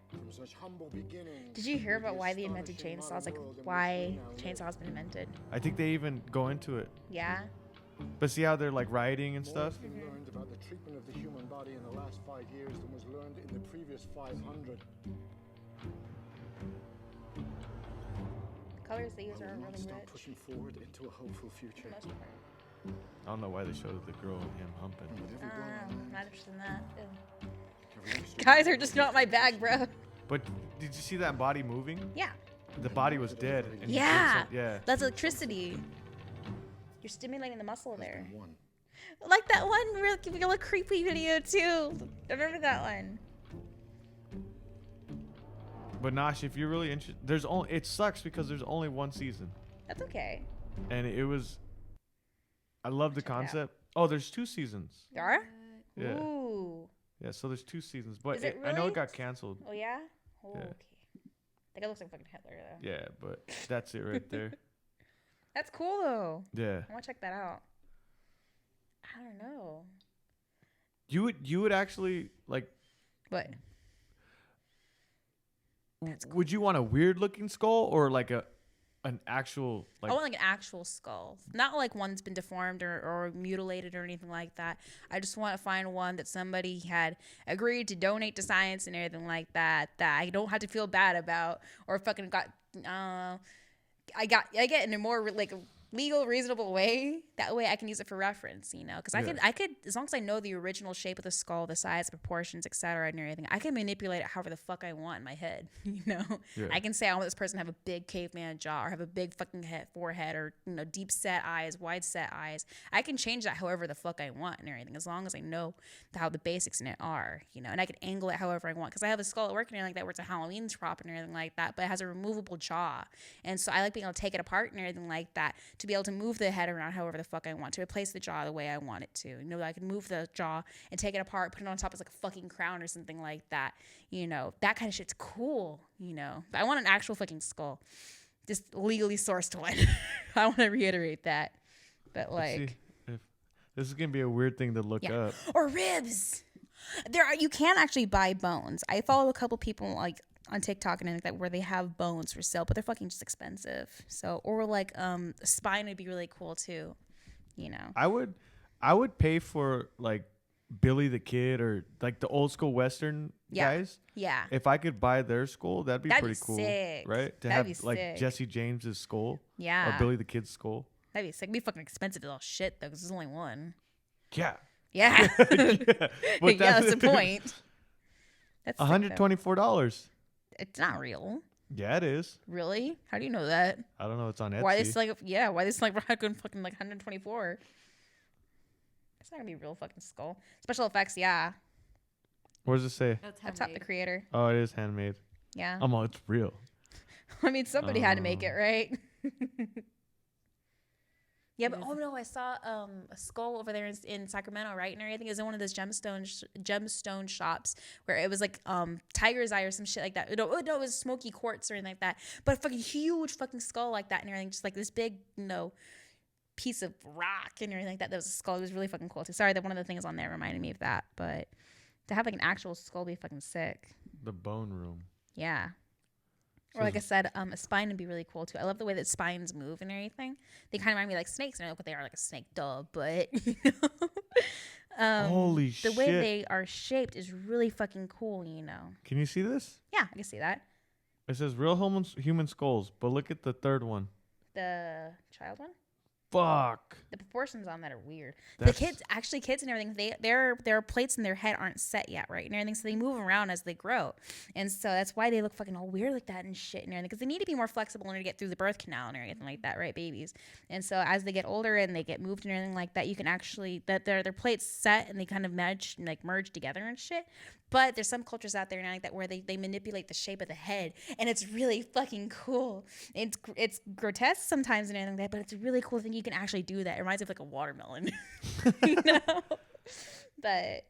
From such humble beginnings, did you hear about why they invented chainsaws? Like why chainsaws been invented? I think they even go into it. Yeah. But see how they're like rioting and stuff? More has been learned about the treatment of the human body in the last 5 years than was learned in the previous 500. The colors they use are We really must start rich. pushing forward into a hopeful future. For the most part. I don't know why they showed the girl and him humping. And with every blow on I'm not interested in that. Ew. every extra Guys are just not my bag, bro. But did you see that body moving? Yeah. The body was dead. And he did Yeah. yeah. That's electricity. You're stimulating the muscle has there. been won. Like that one really creepy video too. I remember that one. But Nash, if you're really interested, it sucks because there's only one season. That's okay. And it was, I love the Check it out. concept. Oh, there's 2 seasons. There are? Yeah. Ooh. Yeah, so there's 2 seasons. But Is it I know really? it got canceled. Oh yeah? Oh, Yeah. okay. That guy looks like fucking Hitler though. Yeah, but that's it right there. That's cool though. Yeah. I want to check that out. I don't know. You would actually like, What? would you want a weird looking skull or like an actual like I want like an actual skull, not like one's been deformed or mutilated or anything like that. I just want to find one that somebody had agreed to donate to science and everything like that. That I don't have to feel bad about or fucking got. I get in a more like legal, reasonable way. That way I can use it for reference, you know, because I could, as long as I know the original shape of the skull, the size, proportions, etc., and everything, I can manipulate it however the fuck I want in my head, you know. Yeah. I can say I want this person to have a big caveman jaw or have a big fucking forehead or, you know, deep set eyes, wide set eyes. I can change that however the fuck I want and everything, as long as I know how the basics in it are, you know, and I can angle it however I want, because I have a skull at work and everything like that where it's a Halloween prop and everything like that, but it has a removable jaw, and so I like being able to take it apart and everything like that to be able to move the head around however the fuck I want, to replace the jaw the way I want it to. You know, I can move the jaw and take it apart, put it on top as like a fucking crown or something like that. You know, that kind of shit's cool, you know. But I want an actual fucking skull. Just legally sourced one. I want to reiterate that. But like, see, if this is gonna be a weird thing to look up. Or ribs. You can actually buy bones. I follow a couple people like on TikTok and anything like that where they have bones for sale, but they're fucking just expensive. So, or like a spine would be really cool too, you know. I would pay for like Billy the Kid or like the old school Western guys. Yeah. If I could buy their skull, that'd be pretty cool, sick. right? To That'd have be like sick. Jesse James's skull, Yeah. or Billy the Kid's skull. That'd be sick. It'd be fucking expensive as all shit though, because there's only one. Yeah. Yeah. But That's the point. That's $124. It's not real. Yeah, it is. Really? How do you know that? I don't know. It's on Etsy. Why this like why this like fucking like 124? It's not gonna be a real fucking skull. Special effects, yeah. What does it say? That's Up top, the creator. Oh, it is handmade. Yeah. Oh, it's real. I mean, somebody had to make it, right? Yeah, but oh no, I saw a skull over there in Sacramento, right? And everything. It was in one of those gemstone shops where it was like tiger's eye or some shit like that. No, it was smoky quartz or anything like that. But a fucking huge fucking skull like that and everything, just like this big, you know, piece of rock and everything like that. That was a skull. It was really fucking cool too. Sorry that one of the things on there reminded me of that, but To have like an actual skull be fucking sick. The bone room. Yeah. Or like I said, a spine would be really cool too. I love the way that spines move and everything. They kind of remind me like snakes. I don't know what they are, like a snake, duh. But Holy the shit! way they are shaped is really fucking cool. Can you see this? Yeah, I can see that. It says real human skulls, but look at the third one. The child one. Fuck. The proportions on that are weird. That's... The kids and everything, their plates in their head aren't set yet, right? And everything, so they move around as they grow. And so that's why they look fucking all weird like that and shit and everything. Because they need to be more flexible in order to get through the birth canal and everything like that, right? Babies. And so as they get older and they get moved and everything like that, you can actually, that their plates set and they kind of merge together and shit. But there's some cultures out there now like that where they manipulate the shape of the head, and it's really fucking cool. It's grotesque sometimes and everything like that, but it's a really cool thing. You can actually do that. It reminds me of like a watermelon, But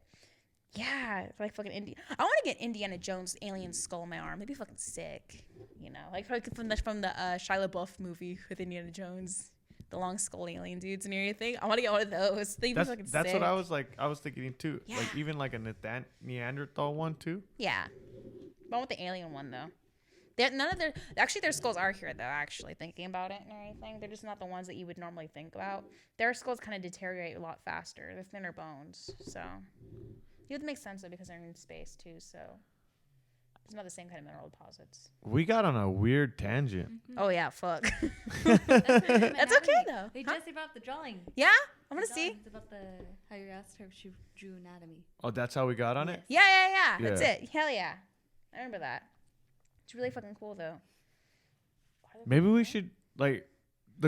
yeah, it's like fucking I want to get Indiana Jones' alien skull on my arm. It'd be fucking sick, like from the Shia LaBeouf movie with Indiana Jones. The long skull alien dudes and everything. I want to get one of those. That's what I was thinking too. Yeah. Like even like a Neanderthal one too. Yeah. I want the alien one though. Their skulls are here though, actually, thinking about it and everything. They're just not the ones that you would normally think about. Their skulls kind of deteriorate a lot faster. They're thinner bones. So it would make sense though because they're in space too, so it's not the same kind of mineral deposits. We got on a weird tangent. Mm-hmm. Oh yeah, fuck. That's okay though. They just about the drawing. Yeah, I want to see. It's about how you asked her if she drew anatomy. Oh, that's how we got on it? Yeah. That's it. Hell yeah. I remember that. It's really fucking cool though. Maybe we should the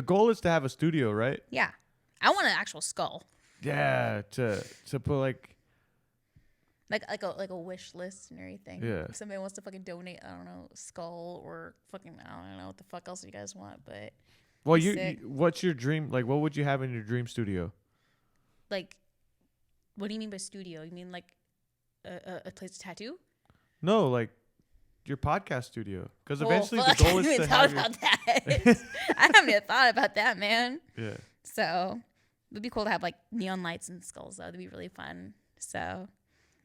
goal is to have a studio, right? Yeah. I want an actual skull. Yeah, to put like a wish list and everything. Yeah. If somebody wants to fucking donate, I don't know, skull or fucking, I don't know what the fuck else you guys want, but. Well, you what's your dream? Like, what would you have in your dream studio? Like, what do you mean by studio? You mean like a place to tattoo? No, like your podcast studio. Because eventually the goal is to have I haven't even thought about that, man. Yeah. So it would be cool to have like neon lights and skulls though. That'd be really fun. So.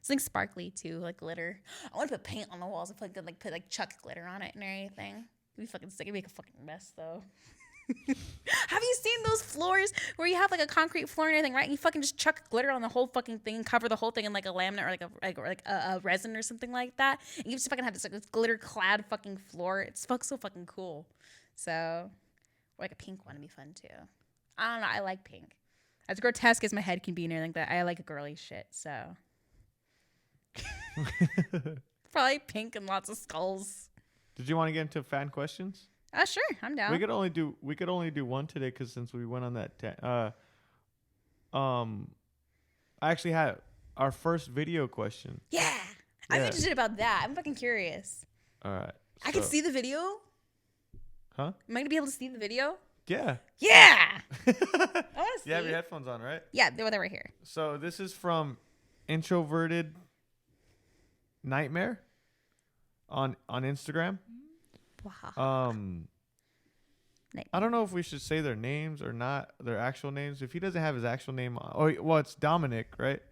Something sparkly too, like glitter. I want to put paint on the walls. I put like Chuck glitter on it and everything. It'd be fucking sick. It'd make a fucking mess though. Have you seen those floors where you have like a concrete floor and everything, right? And you fucking just chuck glitter on the whole fucking thing, cover the whole thing in like a laminate or like a resin or something like that. And you just fucking have this like glitter clad fucking floor. It's so fucking cool. So, or like a pink one would be fun too. I don't know. I like pink. As grotesque as my head can be and everything, that I like girly shit. So. Probably pink and lots of skulls. Did you want to get into fan questions? Sure, I'm down. We could only do one today because since we went on that. I actually had our first video question. Yeah, I'm interested about that. I'm fucking curious. All right, I can see the video. Huh? Am I gonna be able to see the video? Yeah. Yeah. I want to see. You have your headphones on, right? Yeah, they're right here. So this is from Introverted Nightmare on Instagram. Wow. I don't know if we should say their names or not, their actual names. If he doesn't have his actual name it's Dominic, right?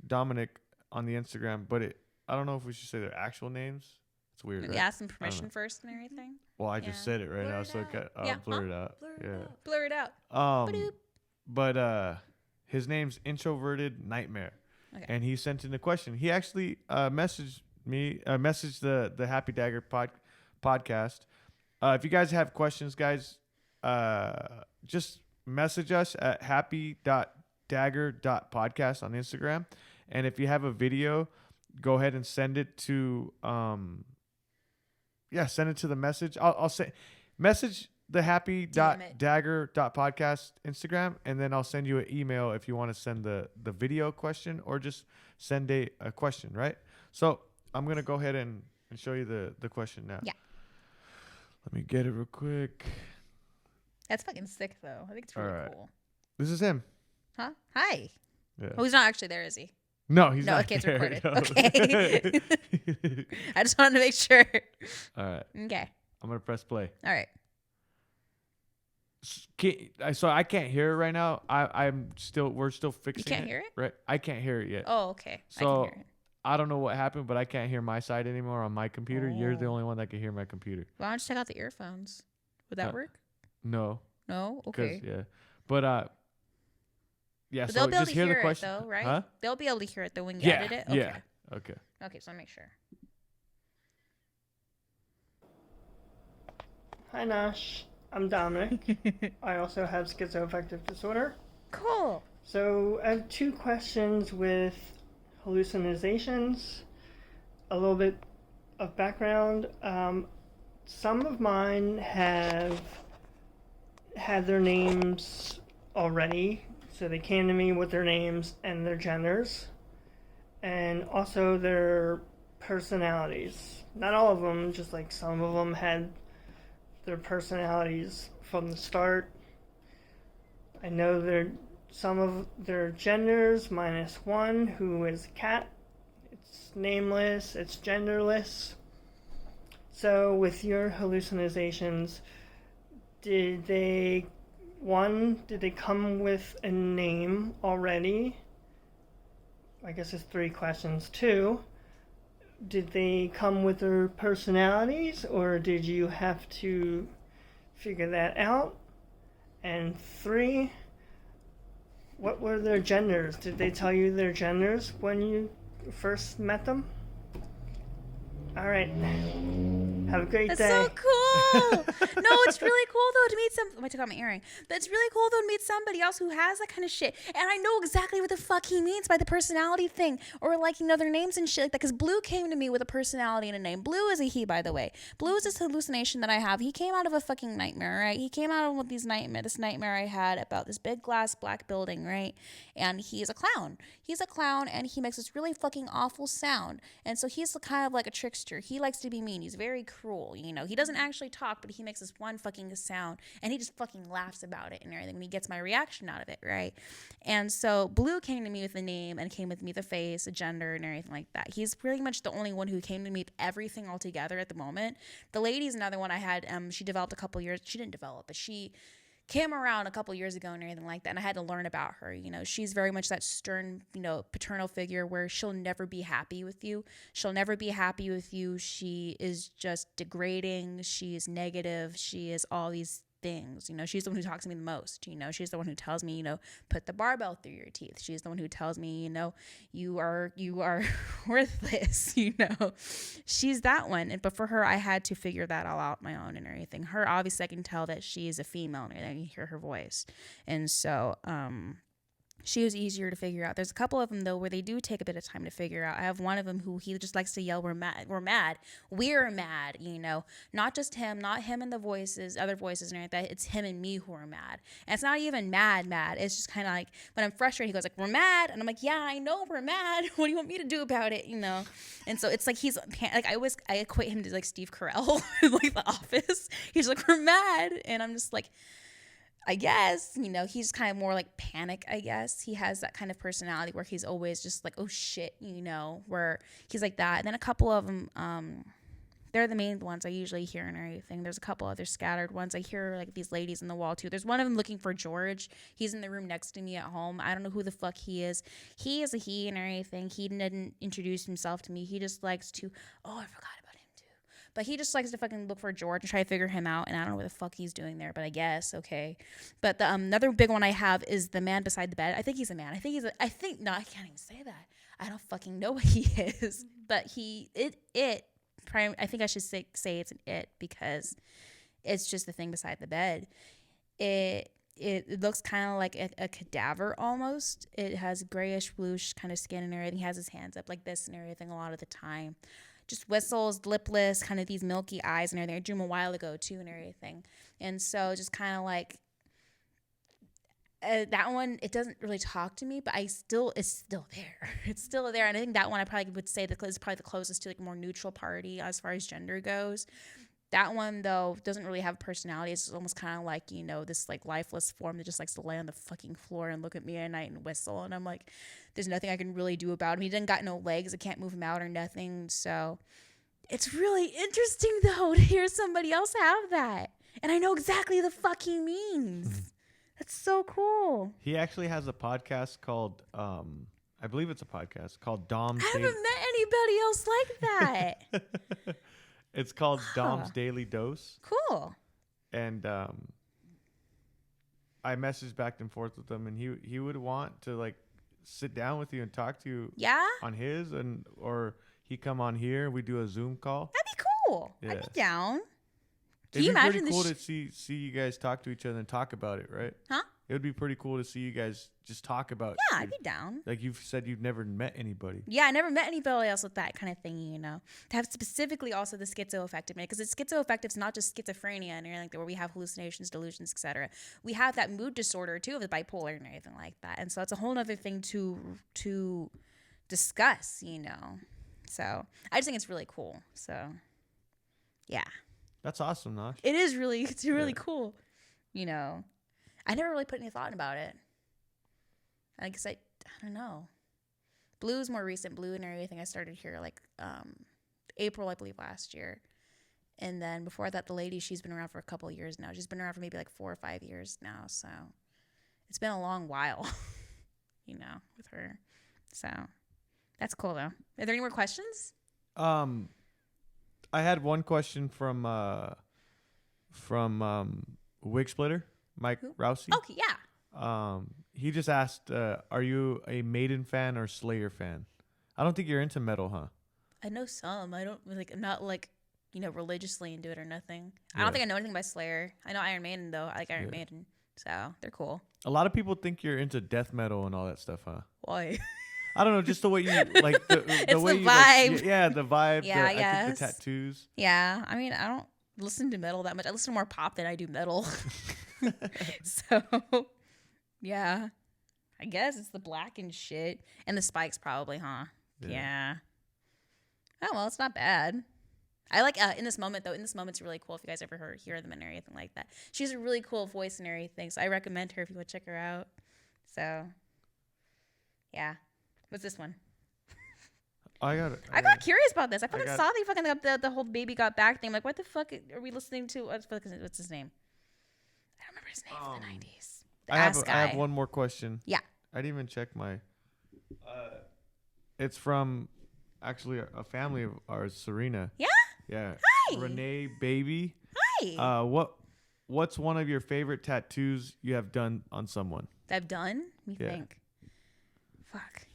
Dominic on the Instagram, but I don't know if we should say their actual names. It's weird, Maybe right? ask them permission first and everything. Well, I just said it right now, so I'll blur it out. Blur it out. But his name's Introverted Nightmare. Okay. And he sent in a question. He actually messaged the Happy Dagger podcast. If you guys have questions, guys, just message us at happy.dagger.podcast on Instagram. And if you have a video, go ahead and send it to send it to the message. I'll say message the happy.dagger.podcast Instagram, and then I'll send you an email if you want to send the video question or just send a question, right? So I'm going to go ahead and show you the question now. Yeah. Let me get it real quick. That's fucking sick, though. I think it's really cool. This is him. Huh? Hi. Yeah. Oh, he's not actually there, is he? No, he's not. Okay, it's there. recorded. No. Okay. I just wanted to make sure. All right. Okay. I'm going to press play. All right. So I can't hear it right now. We're still fixing it. You can't hear it? Right. I can't hear it yet. Oh, okay. So I can hear it. I don't know what happened, but I can't hear my side anymore on my computer. You're the Oh. only one that can hear my computer. Why don't you check out the earphones? Would that work? No. No? Okay. Yeah. But yeah, But so they'll be able just to hear hear the it question. though, right? Huh? They'll be able to hear it though when you Yeah. edit it? Okay. Yeah. Okay. Okay, so I make sure. Hi Nash, I'm Dominic. I also have schizoaffective disorder. Cool. So I have 2 questions with hallucinations, a little bit of background. Some of mine have had their names already, so they came to me with their names and their genders, and also their personalities. Not all of them, just like some of them had their personalities from the start. I know some of their genders, minus one, who is cat. It's nameless, it's genderless. So with your hallucinations, did they come with a name already? I guess it's 3 questions. 2, did they come with their personalities, or did you have to figure that out? And 3, what were their genders? Did they tell you their genders when you first met them? All right. Have a great That's day. so cool. No, it's really cool though to meet I took out my earring. But it's really cool though to meet somebody else who has that kind of shit. And I know exactly what the fuck he means by the personality thing, or like, you know, their names and shit like that. Because Blue came to me with a personality and a name. Blue is a he, by the way. Blue is this hallucination that I have. He came out of a fucking nightmare, right? He came out of this nightmare I had about this big glass black building, right? And he's a clown. He's a clown, and he makes this really fucking awful sound. And so he's kind of like a trickster. He likes to be mean. He's very cruel, you know. He doesn't actually talk, but he makes this one fucking sound, and he just fucking laughs about it and everything when he gets my reaction out of it, right? And so Blue came to me with a name and came with me with a face, a gender, and everything like that. He's pretty much the only one who came to me with everything all together at the moment. The lady's another one I had. She developed a couple years. She didn't develop, but she came around a couple years ago and everything like that, and I had to learn about her. You know, she's very much that stern, you know, paternal figure where she'll never be happy with you. She'll never be happy with you. She is just degrading. She is negative. She is all these things. You know, she's the one who talks to me the most. You know, she's the one who tells me, you know, put the barbell through your teeth. She's the one who tells me, you know, you are worthless. You know, she's that one. But for her, I had to figure that all out my own and everything. Her, obviously, I can tell that she is a female, and I can hear her voice, and so she was easier to figure out. There's a couple of them though where they do take a bit of time to figure out. I have one of them who he just likes to yell, "We're mad, we're mad, we're mad." You know, not just him, not him and the voices, other voices and everything. It's him and me who are mad. And it's not even mad. It's just kind of like when I'm frustrated, he goes like, "We're mad," and I'm like, "Yeah, I know we're mad. What do you want me to do about it?" You know. And so it's like he's like I equate him to like Steve Carell in like The Office. He's like, "We're mad," and I'm just like, I guess, you know, he's kind of more like panic, I guess. He has that kind of personality where he's always just like, oh shit, you know, where he's like that. And then a couple of them, they're the main ones I usually hear and everything. There's a couple other scattered ones. I hear like these ladies in the wall too. There's one of them looking for George. He's in the room next to me at home. I don't know who the fuck he is. He is a he and everything. He didn't introduce himself to me. He just likes to, oh, I forgot about him too. But he just likes to fucking look for George and try to figure him out. And I don't know what the fuck he's doing there, but I guess, okay. But the another big one I have is the man beside the bed. I think he's a man. I can't even say that. I don't fucking know what he is. But I think I should say it's an it because it's just the thing beside the bed. It looks kind of like a cadaver almost. It has grayish, bluish kind of skin and everything. He has his hands up like this and everything a lot of the time. Just whistles, lipless, kind of these milky eyes and everything. I drew him a while ago too and everything. And so just kind of like that one, it doesn't really talk to me, but it's still there. It's still there. And I think that one I probably would say that is probably the closest to like a more neutral party as far as gender goes. That one, though, doesn't really have a personality. It's almost kind of like, you know, this like lifeless form that just likes to lay on the fucking floor and look at me at night and whistle. And I'm like, there's nothing I can really do about him. He doesn't got no legs. I can't move him out or nothing. So it's really interesting, though, to hear somebody else have that. And I know exactly the fuck he means. That's so cool. He actually has a podcast called, I I believe it's a podcast called Dom's I Daily. haven't met anybody else like that. It's called Dom's Daily Dose. Cool. And I messaged back and forth with him, and he would want to like sit down with you and talk to you Yeah? on his, and or he come on here and we do a Zoom call. That'd be cool. I'd Yeah. be down. Can It'd you be imagine pretty cool this? to see you guys talk to each other and talk about it, right? Huh? It would be pretty cool to see you guys just talk about. Yeah, it. I'd be down. Like you've said, you've never met anybody. Yeah, I never met anybody else with that kind of thing, you know. To have specifically also the schizoaffective, because it's schizoaffective, it's not just schizophrenia and everything like that, where we have hallucinations, delusions, etc. We have that mood disorder too of the bipolar and everything like that, and so it's a whole other thing to discuss, you know. So I just think it's really cool. So yeah, That's awesome, Nosh. it's really cool, you know. I never really put any thought about it. I guess I don't know. Blue's more recent. Blue and everything I started here like April, I believe, last year. And then before that, the lady, she's been around for a couple of years now. She's been around for maybe like 4 or 5 years now. So it's been a long while, you know, with her. So that's cool though. Are there any more questions? I had one question from Wig Splitter, Mike Rousey. Okay, yeah. He just asked, are you a Maiden fan or Slayer fan? I don't think you're into metal, huh? I know some. I don't like. I'm not like, you know, religiously into it or nothing. I Yeah. don't think I know anything by Slayer. I know Iron Maiden though. I like Iron Maiden, so they're cool. A lot of people think you're into death metal and all that stuff, huh? Why? I don't know, just the way you like the It's way the you like, vibe. yeah, the vibe. Yeah, I think the yes. tattoos. Yeah, I mean, I don't listen to metal that much. I listen to more pop than I do metal. So, yeah, I guess it's the black and shit and the spikes probably, huh? Yeah. Oh well, it's not bad. I like In This Moment though. In This Moment's really cool if you guys ever hear them and everything like that. She has a really cool voice and everything, so I recommend her if you would check her out. So, yeah. What's this one? I got it. I got curious about this. I fucking got- saw they fucking the whole baby got back thing. I'm like, what the fuck are we listening to? What's his name? I don't remember his name from the 90s. The ass guy. I have one more question. Yeah. I didn't even check my. It's from actually a family of ours, Serena. Yeah? Yeah. Hi. Renee Baby. Hi. What's one of your favorite tattoos you have done on someone? That I've done? Let me Yeah. think. Fuck.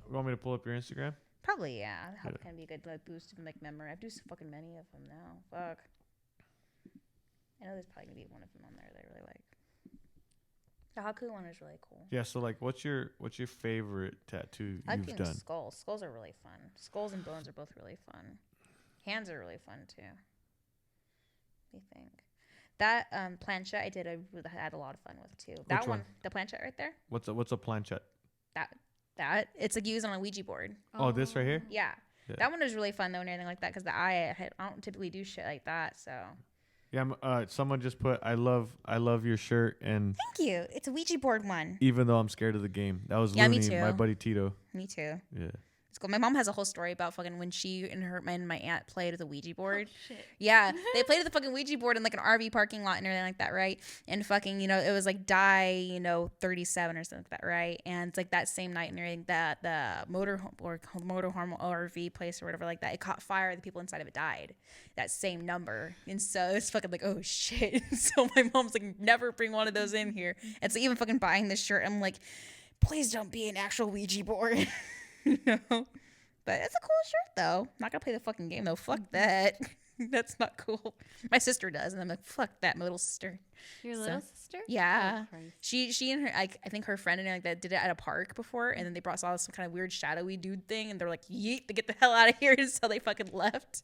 You want me to pull up your Instagram? Probably, yeah. That would kind of be a good like, boost of like memory. I do so fucking many of them now. Fuck. I know there's probably gonna be one of them on there that I really like. The Haku one is really cool. Yeah. So like, what's your favorite tattoo I like you've doing done? skulls. Skulls are really fun. Skulls and bones are both really fun. Hands are really fun too. What do you think? That planchette I did, I had a lot of fun with too. That Which one? the planchette right there. What's a planchette? That it's like used on a Ouija board. Oh, this right here. Yeah. Yeah. That one was really fun though and everything like that because I don't typically do shit like that. So Yeah. Someone just put, I love your shirt, and thank you. It's a Ouija board one. even though I'm scared of the game, that was Yeah, me Looney, my too. buddy Tito. Me too. Yeah. It's cool. My mom has a whole story about fucking when she and my aunt played with a Ouija board. Shit. Yeah, they played with the fucking Ouija board in like an RV parking lot and everything like that, right? And fucking, you know, it was like die, 37 or something like that, right? And it's like that same night and everything that the motorhome RV place or whatever like that, it caught fire. The people inside of it died. That same number, and so it's fucking like, oh shit. So my mom's like, never bring one of those in here. And so even fucking buying this shirt, I'm like, please don't be an actual Ouija board. You know, but it's a cool shirt though. Not gonna play the fucking game though. Fuck that. That's not cool. My sister does, and I'm like, fuck that, my little sister. Your little sister? Yeah, Oh, Christ. she and her, I think her friend and like that did it at a park before, and then they saw some kind of weird shadowy dude thing, and they're like, yeet, to get the hell out of here, and so they fucking left.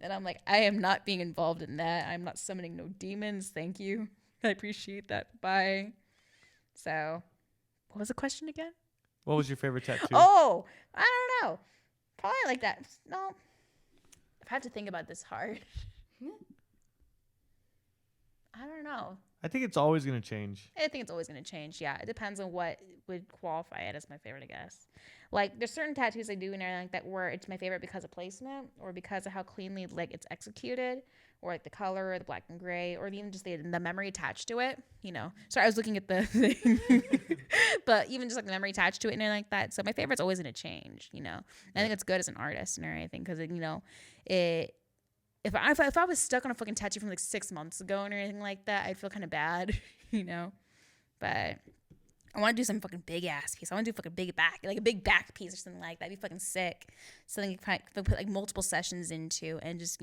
And I'm like, I am not being involved in that. I'm not summoning no demons. Thank you. I appreciate that. Bye. So, what was the question again? What was your favorite tattoo? Oh, I don't know. Probably like that. No. I've had to think about this hard. I don't know. I think it's always gonna change. I think it's always going to change. Yeah, it depends on what would qualify it as my favorite, I guess. Like, there's certain tattoos I do and everything like that where it's my favorite because of placement or because of how cleanly like it's executed, or like the color, or the black and gray, or even just the memory attached to it. You know, sorry, I was looking at the thing, but even just like the memory attached to it and everything like that. So my favorite's always going to change. You know, and I think it's good as an artist and everything because you know it. If I was stuck on a fucking tattoo from like 6 months ago and anything like that, I'd feel kind of bad, you know. But I want to do some fucking big ass piece. I want to do fucking big back, like a big back piece or something like that. That'd be fucking sick. Something you can put like multiple sessions into and just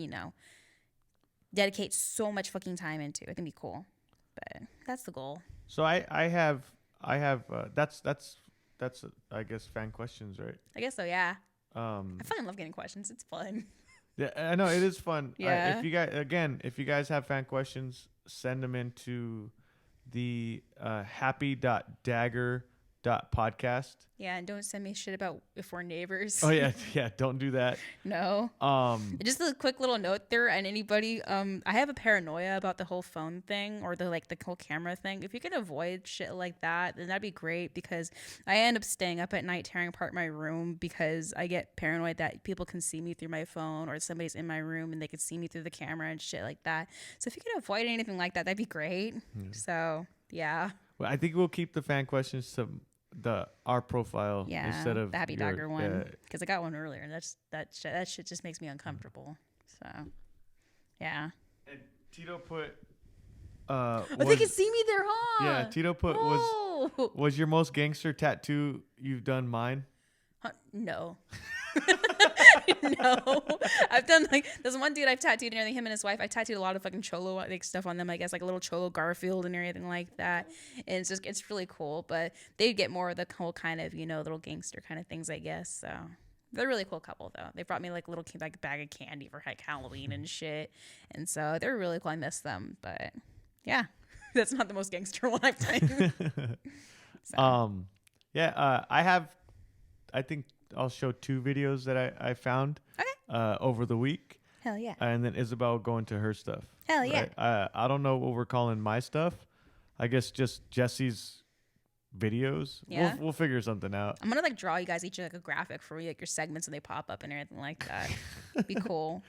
dedicate so much fucking time into. It can be cool. But that's the goal. So I have that's I guess fan questions, right? I guess so. Yeah. I Um, fucking love getting questions. It's fun. yeah, I know it is fun. Yeah. If you guys have fan questions, send them into the happy.dagger.podcast. Yeah, and don't send me shit about if we're neighbors. Oh yeah, don't do that. No. Just a quick little note there, and anybody, I have a paranoia about the whole phone thing or the whole camera thing. If you can avoid shit like that, then that'd be great because I end up staying up at night tearing apart my room because I get paranoid that people can see me through my phone or somebody's in my room and they can see me through the camera and shit like that. So if you can avoid anything like that, that'd be great. So yeah. Well, I think we'll keep the fan questions to our profile instead of the Happy your, Dagger one because I got one earlier and that shit just makes me uncomfortable. So yeah. And Tito put they can see me there, huh? Yeah, Tito put was your most gangster tattoo you've done mine? Huh? No. No, I've done there's one dude I've tattooed and everything. Him and his wife. I tattooed a lot of fucking cholo stuff on them. I guess like a little cholo Garfield and everything like that. And it's really cool. But they get more of the whole kind of little gangster kind of things, I guess. So they're a really cool couple though. They brought me like a little bag of candy for Halloween and shit. And so they're really cool. I miss them. But yeah, that's not the most gangster one I've done. So. I think I'll show 2 videos that I found over the week. Hell yeah. And then Isabel going to her stuff. Hell yeah. Right? I don't know what we're calling my stuff. I guess just Jesse's videos. Yeah. We'll figure something out. I'm gonna draw you guys each a graphic for your segments when they pop up and everything like that. Be cool.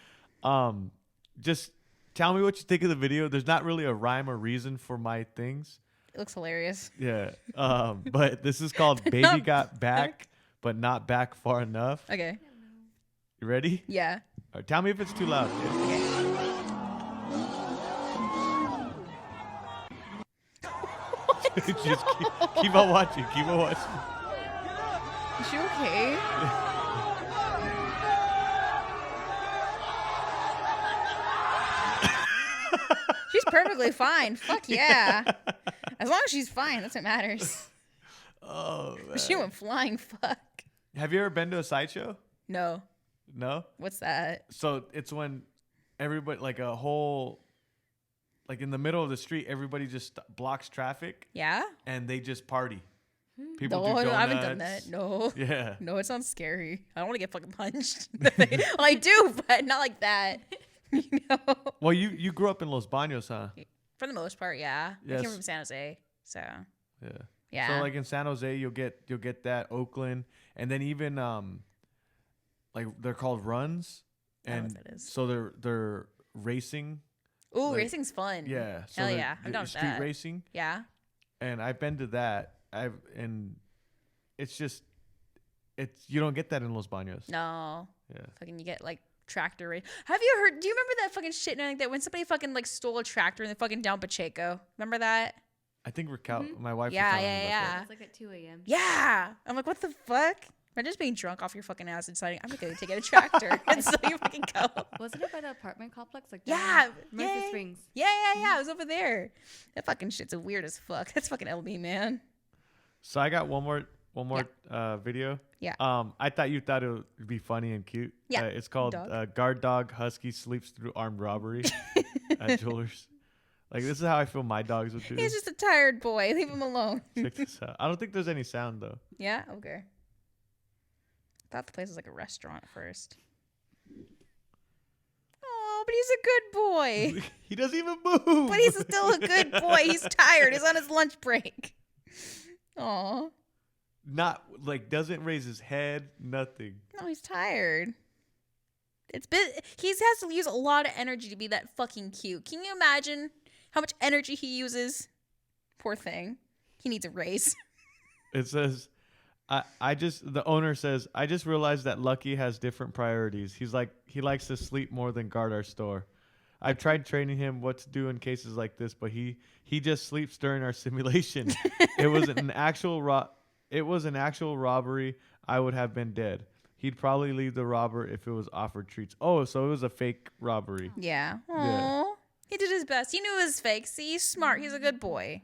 Just tell me what you think of the video. There's not really a rhyme or reason for my things. It looks hilarious. Yeah. But this is called Baby Got Back, but not back far enough. Okay. You ready? Yeah. All right, tell me if it's too loud. Okay. Just keep on watching. Keep on watching. Is she okay? She's perfectly fine. Fuck yeah. As long as she's fine, that's what matters. Oh, man. She went flying. Fuck. Have you ever been to a sideshow? No. No? What's that? So it's when everybody, in the middle of the street, everybody just blocks traffic. Yeah? And they just party. People No, do donuts. I haven't done that. No. Yeah. No, it sounds scary. I don't want to get fucking punched. Well, I do, but not like that. Well, you grew up in Los Baños, huh? For the most part, yeah. Yes. I came from San Jose, so Yeah. yeah. So in San Jose, you'll get that. Oakland, and then even they're called runs, I don't know and what that is. so they're racing. Ooh, racing's fun. Yeah. So Hell yeah, I'm down with street that. racing. Yeah. And I've been to that. It's you don't get that in Los Baños. No. Yeah. Fucking, you get tractor race. Have you heard? Do you remember that fucking shit? Like that when somebody fucking stole a tractor and they fucking down Pacheco. Remember that? I think my wife. Yeah, was telling me about yeah. It's at 2 a.m. Yeah. I'm like, what the fuck? I'm just being drunk off your fucking ass and deciding I'm gonna take a tractor, and so you fucking go. Wasn't it by the apartment complex? Yeah, Memphis Springs. Yeah. I was over there. That fucking shit's weird as fuck. That's fucking LB, man. So I got one more video. Yeah. I thought you thought it would be funny and cute. Yeah. It's called Guard Dog Husky Sleeps Through Armed Robbery at Jewelers. This is how I feel my dogs would do. He's just a tired boy. Leave him alone. Check this out. I don't think there's any sound though. Yeah. Okay. I thought the place was like a restaurant at first. Oh, but he's a good boy. He doesn't even move. But he's still a good boy. He's tired. He's on his lunch break. Aw. Not like doesn't raise his head. Nothing. No, he's tired. He has to use a lot of energy to be that fucking cute. Can you imagine how much energy he uses? Poor thing. He needs a raise. It says, the owner says, I just realized that Lucky has different priorities. He likes to sleep more than guard our store. I've tried training him what to do in cases like this, but he just sleeps during our simulation. It was an actual robbery. I would have been dead. He'd probably leave the robber if it was offered treats. Oh, so it was a fake robbery. Yeah. Aww. Yeah. He did his best. He knew it was fake. See, he's smart. He's a good boy.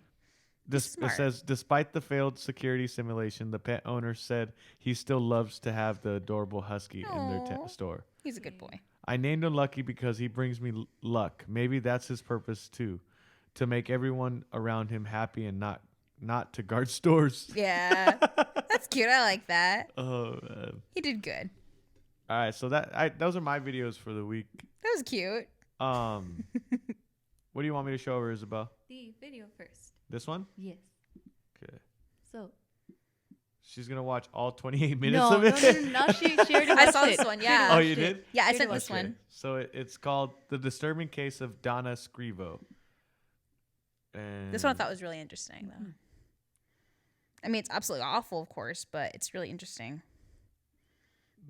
It says, despite the failed security simulation, the pet owner said he still loves to have the adorable husky in their store. He's a good boy. I named him Lucky because he brings me luck. Maybe that's his purpose too, to make everyone around him happy and not to guard stores. Yeah. That's cute. I like that. Oh, man. He did good. All right, so those are my videos for the week. That was cute. What do you want me to show her, Isabel? The video first. This one? Yes. Okay. So. She's gonna watch all 28 minutes of it. No. She already I watched saw it. this one, yeah. Oh, you did? Yeah, I She sent already this one. So it's called The Disturbing Case of Donna Scrivo. And This one I thought was really interesting, though. I mean, it's absolutely awful, of course, but it's really interesting.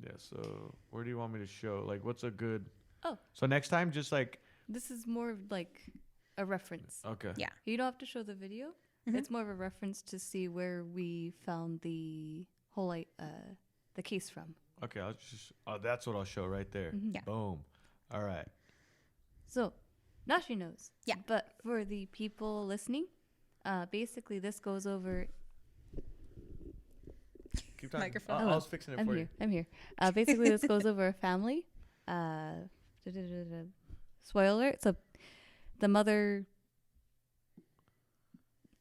Yeah, so where do you want me to show? Like, what's a good... Oh. So next time, just like... This is more of like a reference. Okay. Yeah. You don't have to show the video. Mhm. It's more of a reference to see where we found the whole the case from. Okay, I'll just... Oh, that's what I'll show right there. Mhm. Yeah. Boom. All right. So, now she knows. Yeah. But for the people listening, basically this goes over... Keep talking. Microphone. I was fixing it for you. I'm here. Basically, this goes over a family. Spoiler alert. So, the mother...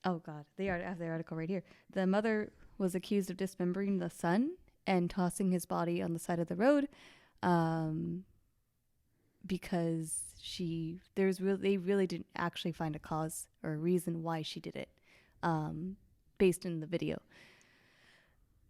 Oh, God. I have the article right here. The mother was accused of dismembering the son and tossing his body on the side of the road because they really didn't actually find a cause or a reason why she did it based in the video.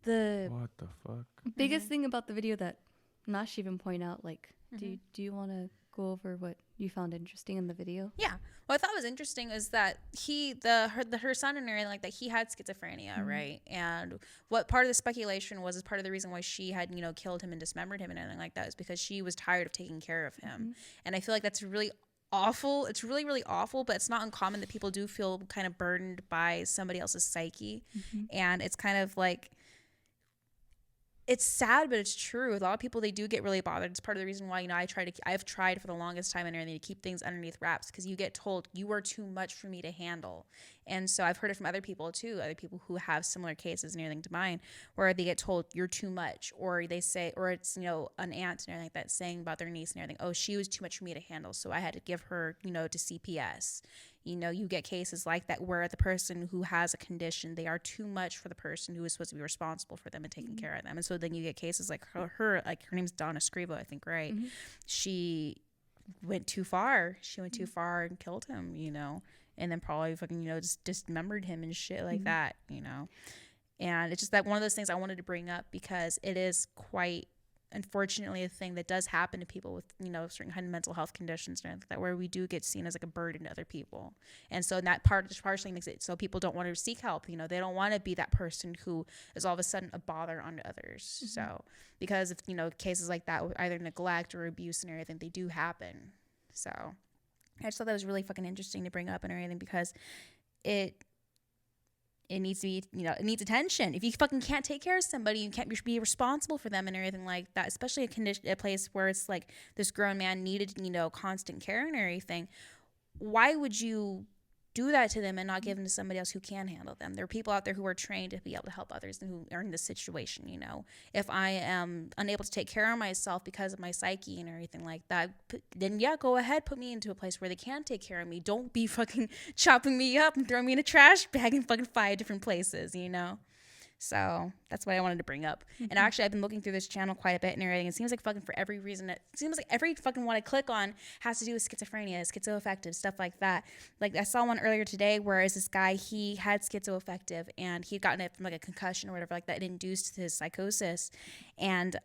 The What the fuck? biggest thing about the video that Nash even point out, like, do you want to go over what you found interesting in the video? Yeah. What I thought was interesting is that her son and everything like that, he had schizophrenia, right? And what part of the speculation was is part of the reason why she had, killed him and dismembered him and everything like that is because she was tired of taking care of him. And I feel like that's really awful. It's really, really awful, but it's not uncommon that people do feel kind of burdened by somebody else's psyche. And it's kind of like, it's sad, but it's true. A lot of people, they do get really bothered. It's part of the reason why, I've tried for the longest time and everything to keep things underneath wraps because you get told you are too much for me to handle. And so I've heard it from other people too, other people who have similar cases and everything to mine, where they get told you're too much, or they say, or it's, an aunt and everything like that saying about their niece and everything, oh, she was too much for me to handle. So I had to give her, to CPS. You get cases like that where the person who has a condition, they are too much for the person who is supposed to be responsible for them and taking care of them. And so then you get cases like her name's Donna Scrivo, I think, right? She went too far. She went too far and killed him, and then probably fucking, just dismembered him and shit like that, And it's just that one of those things I wanted to bring up because it is quite, unfortunately, a thing that does happen to people with, certain kind of mental health conditions and that, where we do get seen as like a burden to other people. And so that partially makes it so people don't want to seek help. They don't want to be that person who is all of a sudden a bother onto others. So because of, cases like that with either neglect or abuse and everything, they do happen. So I just thought that was really fucking interesting to bring up and everything because it needs to be, it needs attention. If you fucking can't take care of somebody, you can't be responsible for them and everything like that, especially a place where it's like this grown man needed, constant care and everything. Why would you do that to them and not give them to somebody else who can handle them? There are people out there who are trained to be able to help others and who are in this situation, If I am unable to take care of myself because of my psyche and everything like that, then yeah, go ahead, put me into a place where they can take care of me. Don't be fucking chopping me up and throwing me in a trash bag in fucking 5 different places, So that's what I wanted to bring up. And actually, I've been looking through this channel quite a bit and everything. It seems like fucking for every reason, it seems like every fucking one I click on has to do with schizophrenia, schizoaffective, stuff like that. Like I saw one earlier today where is this guy, he had schizoaffective and he'd gotten it from like a concussion or whatever like that. It induced his psychosis. And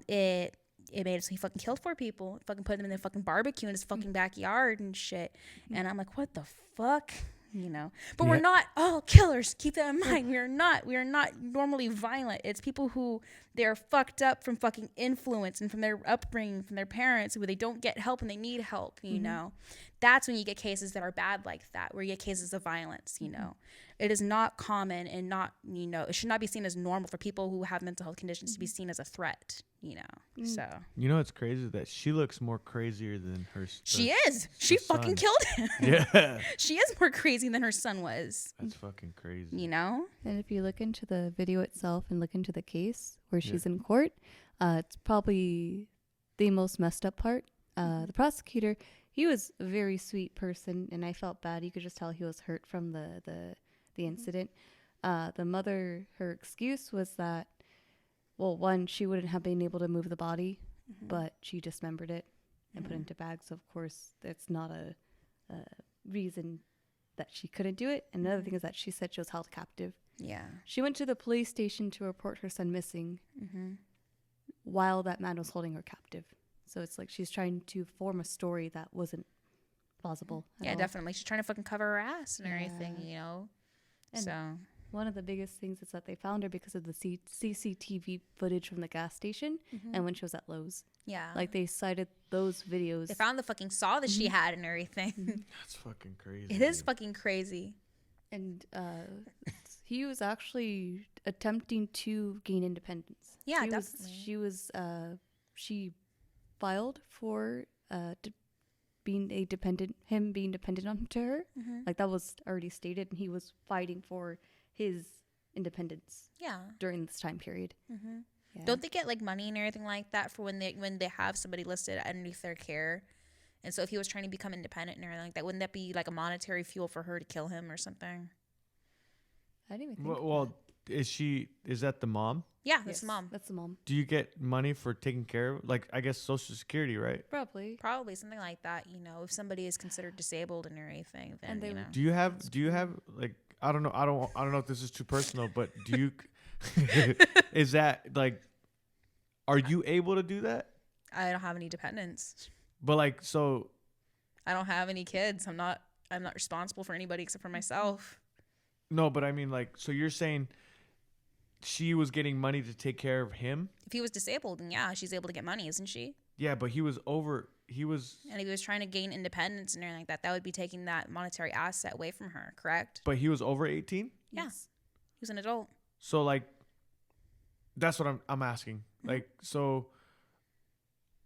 it made it so he fucking killed 4 people, fucking put them in the fucking barbecue in his fucking backyard and shit. And I'm like, what the fuck? But we're not all killers. Keep that in mind. We are not normally violent. It's people who they're fucked up from fucking influence and from their upbringing, from their parents, where they don't get help and they need help, That's when you get cases that are bad like that, where you get cases of violence, It is not common and not, it should not be seen as normal for people who have mental health conditions to be seen as a threat, So. It's crazy that she looks more crazier than her. She is. She fucking killed him. Yeah. She is more crazy than her son was. That's fucking crazy. And if you look into the video itself and look into the case where she's in court, it's probably the most messed up part. The prosecutor, he was a very sweet person, and I felt bad. You could just tell he was hurt from the incident. The mother, her excuse was that, well, one, she wouldn't have been able to move the body, but she dismembered it and put it into bags. So, of course, that's not a reason that she couldn't do it. And another thing is that she said she was held captive. Yeah. She went to the police station to report her son missing while that man was holding her captive. So it's like she's trying to form a story that wasn't plausible. Yeah, definitely. She's trying to fucking cover her ass and everything, And so one of the biggest things is that they found her because of the CCTV footage from the gas station and when she was at Lowe's. Yeah. Like they cited those videos. They found the fucking saw that she had and everything. That's fucking crazy. It is fucking crazy. And he was actually attempting to gain independence. Yeah, definitely. She filed for being dependent on to her. Like that was already stated, and he was fighting for his independence. Yeah. During this time period. Yeah. Don't they get like money and everything like that for when they have somebody listed underneath their care? And so if he was trying to become independent and everything like that, wouldn't that be like a monetary fuel for her to kill him or something? I didn't even think. Well, is that the mom? Yeah, that's the mom. That's the mom. Do you get money for taking care of, like, I guess Social Security, right? Probably something like that. If somebody is considered disabled and everything, then Do you have like, I don't know if this is too personal, but do you is that like, are you able to do that? I don't have any dependents. But like, so I don't have any kids. I'm not responsible for anybody except for myself. No, but I mean, like, so you're saying she was getting money to take care of him? If he was disabled, then yeah, she's able to get money, isn't she? Yeah, but and he was trying to gain independence and everything like that. That would be taking that monetary asset away from her, correct? But he was over 18? Yeah. He was an adult. So like, that's what I'm asking. Like, so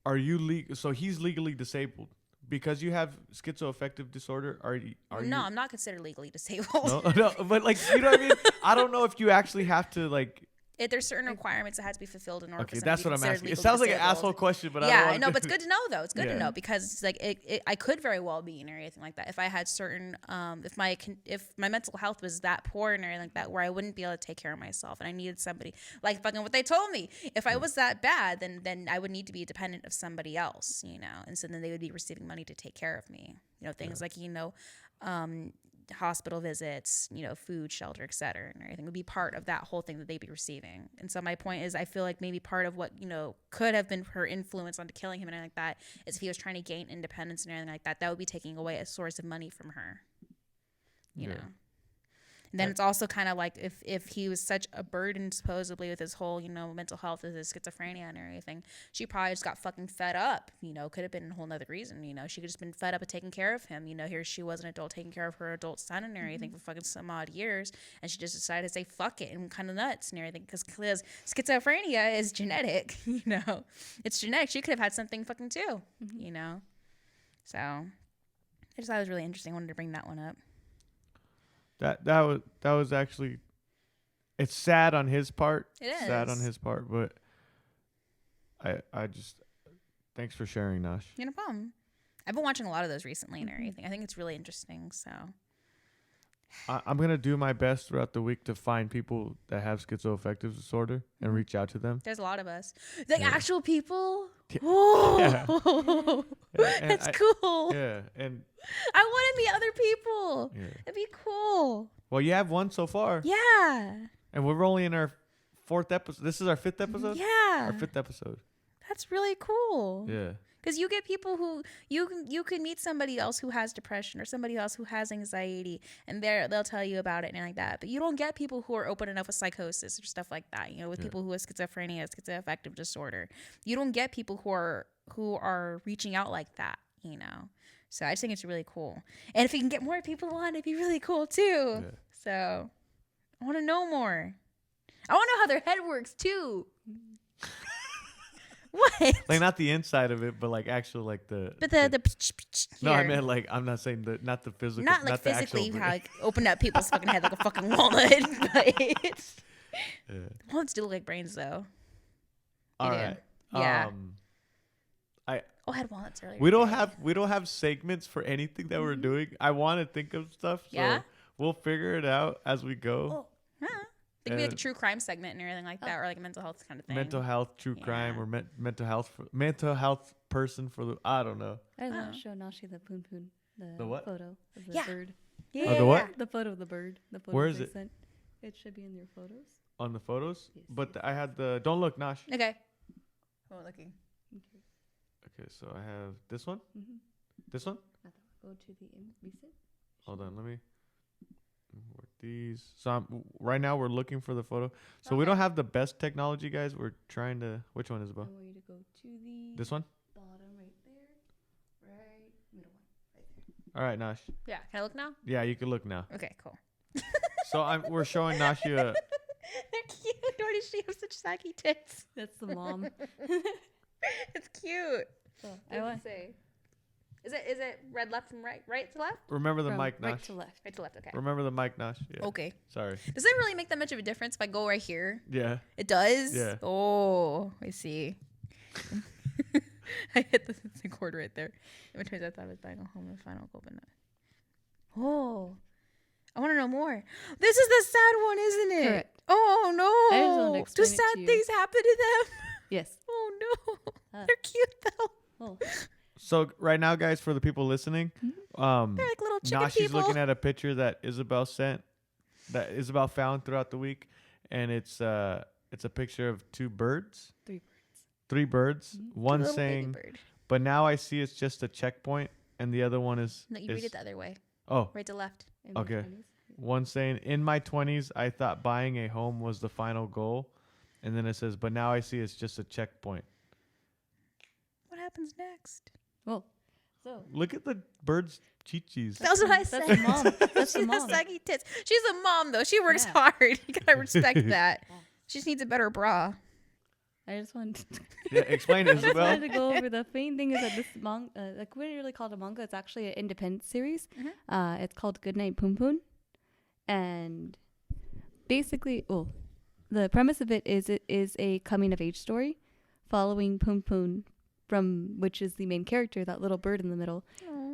are you so he's legally disabled because you have schizoaffective disorder? Are you? No, I'm not considered legally disabled. No, but like, you know what I mean? I don't know if you actually have to like. There's certain requirements that has to be fulfilled in order. Okay, for that's to be what I'm asking. It legally sounds like an disabled. asshole question, but I know, but it's good to know though. It's good to Yeah. know because it's like I could very well be and everything like that if I had certain if my mental health was that poor and everything like that where I wouldn't be able to take care of myself and I needed somebody like fucking what they told me. If I was that bad, then I would need to be dependent of somebody else, and so then they would be receiving money to take care of me. Things like hospital visits, food, shelter, etc., and everything would be part of that whole thing that they'd be receiving. And so my point is, I feel like maybe part of what could have been her influence onto killing him and everything like that is if he was trying to gain independence and everything like that, that would be taking away a source of money from her. You know. And then it's also kind of like if he was such a burden supposedly with his whole mental health with his schizophrenia and everything, she probably just got fucking fed up. Could have been a whole nother reason. She could have just been fed up with taking care of him. Here she was an adult taking care of her adult son and everything for fucking some odd years, and she just decided to say fuck it and kind of nuts and everything because schizophrenia is genetic. It's genetic. She could have had something fucking too. So I just thought it was really interesting. I wanted to bring that one up. That was actually, it's sad on his part. It is sad on his part, but I just thanks for sharing, Nash. No problem. I've been watching a lot of those recently and everything. I think it's really interesting. So I'm gonna do my best throughout the week to find people that have schizoaffective disorder and reach out to them. There's a lot of us. Like Yeah. actual people. Yeah. Oh, And that's cool. Yeah, and I want to meet other people. yeah. It'd be cool. Well, you have one so far, Yeah. and we're only in our 4th episode. This is our 5th episode. Yeah. Our 5th episode. That's really cool. Yeah. Because you get people who you can meet somebody else who has depression or somebody else who has anxiety, and they'll tell you about it and like that. But you don't get people who are open enough with psychosis or stuff like that. With people who have schizophrenia, schizoaffective disorder. You don't get people who are reaching out like that. So I just think it's really cool. And if we can get more people on, it'd be really cool too. Yeah. So I want to know more. I want to know how their head works too. What? Like not the inside of it, but like actual like the. But the No, I here. meant like I'm not saying not the physical. Not like the actual physically how brain. like open up people's fucking head like a fucking walnut. But Yeah. walnuts do look like brains though. All do. right. Yeah. I Oh, I had walnuts earlier. we don't today. have segments for anything that we're doing. I want to think of stuff. So Yeah? we'll figure it out as we go. Huh. It could be like a Uh, true crime segment and everything like that, or like a mental health kind of thing. Mental health, true crime, Yeah. or mental health person for the. I don't know. I just Oh. want to show Nashi the poon poon, The what? photo of the Yeah. bird. Yeah. Oh, the what? The photo of the bird. The photo Where is they it? sent. It should be in your photos. On the photos, Yes, but yes. I had the. Don't look, Nosh. Okay. Oh, looking. Okay. Okay, so I have this one. Mm-hmm. This one. Go to the recent. Hold on, let me work these. So right now we're looking for the photo. So we Okay. don't have the best technology, guys. We're trying to. Which one is it? I want you to go to the This one. bottom right there, right middle one, right there. All right, Nosh. Yeah. Can I look now? Yeah, you can look now. Okay. Cool. So we're showing Nashi a. They're cute. Why does she have such saggy tits? That's the mom. It's cute. So I want to say. Is it red left from right to left? Remember the from mic, right Nosh. to left. Right to left. Okay. Remember the mic, Nosh. Yeah. Okay. Sorry. Does it really make that much of a difference if I go right here? Yeah. It does? Yeah. Oh, I see. I hit the cord right there. It turns out I thought I was buying a home in Final Goal, but not. Oh. I want to know more. This is the sad one, isn't it? Correct. Oh, I just wanted to no. Do explain it to sad you. things happen to them? Yes. Oh, no. Ah. They're cute, though. Oh. So right now, guys, for the people listening, They're like little chicken Nashi's people. looking at a picture that Isabel sent, that Isabel found throughout the week, and it's a picture of 2 birds, 3 birds. 3 birds. One Little baby saying, bird. but now I see it's just a checkpoint, and the other one is. No, you is read it the other way. Oh, Right to left. In my Okay. 20s. one saying, in my 20s, I thought buying a home was the final goal, and then it says, but now I see it's just a checkpoint. What happens next? Well, so Look at the birds' chichis. That's what I that's said. the mom. That's She the has mom. saggy tits. She's a mom, though. She works Yeah. hard. You gotta respect that. She just needs a better bra. I just wanted. Yeah, explain it, I just wanted Isabel. to go over the main thing is that this manga, like we really called a manga. It's actually an independent series. It's called Goodnight Poon Poon, and basically, the premise of it is a coming of age story, following Poon Poon from which is the main character, that little bird in the middle,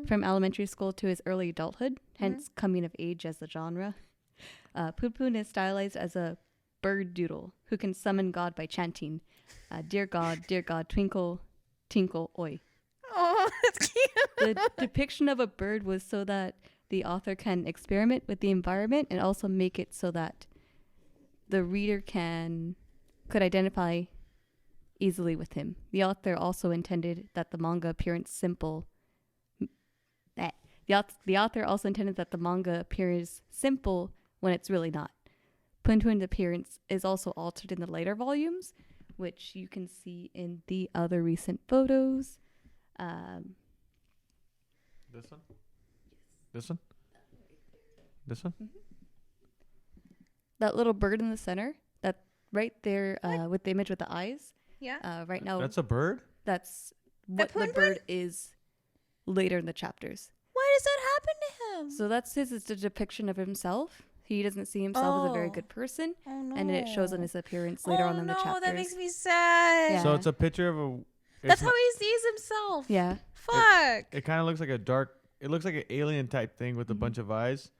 from elementary school to his early adulthood. Hence, coming of age as the genre. Poon Poon is stylized as a bird doodle who can summon God by chanting, dear God, twinkle, tinkle, oi." Oh, that's cute. The depiction of a bird was so that the author can experiment with the environment and also make it so that the reader could identify easily with him. The author also intended that the manga appearance simple. The author also intended that the manga appears simple when it's really not. Poon Poon's appearance is also altered in the later volumes, which you can see in the other recent photos. This one? This one? This one? That little bird in the center, that right there with the image with the eyes. Yeah. Right now, That's a bird? that's what the Poon bird is later in the chapters. Why does that happen to him? So that's it's a depiction of himself. He doesn't see himself as a very Oh. good person, Oh, no. and then it shows on his appearance later on in the chapters. that makes me sad. Yeah. So it's a picture of a. That's it's how he sees himself. Yeah. Fuck. It kind of looks like a dark. It looks like an alien type thing with a bunch of eyes,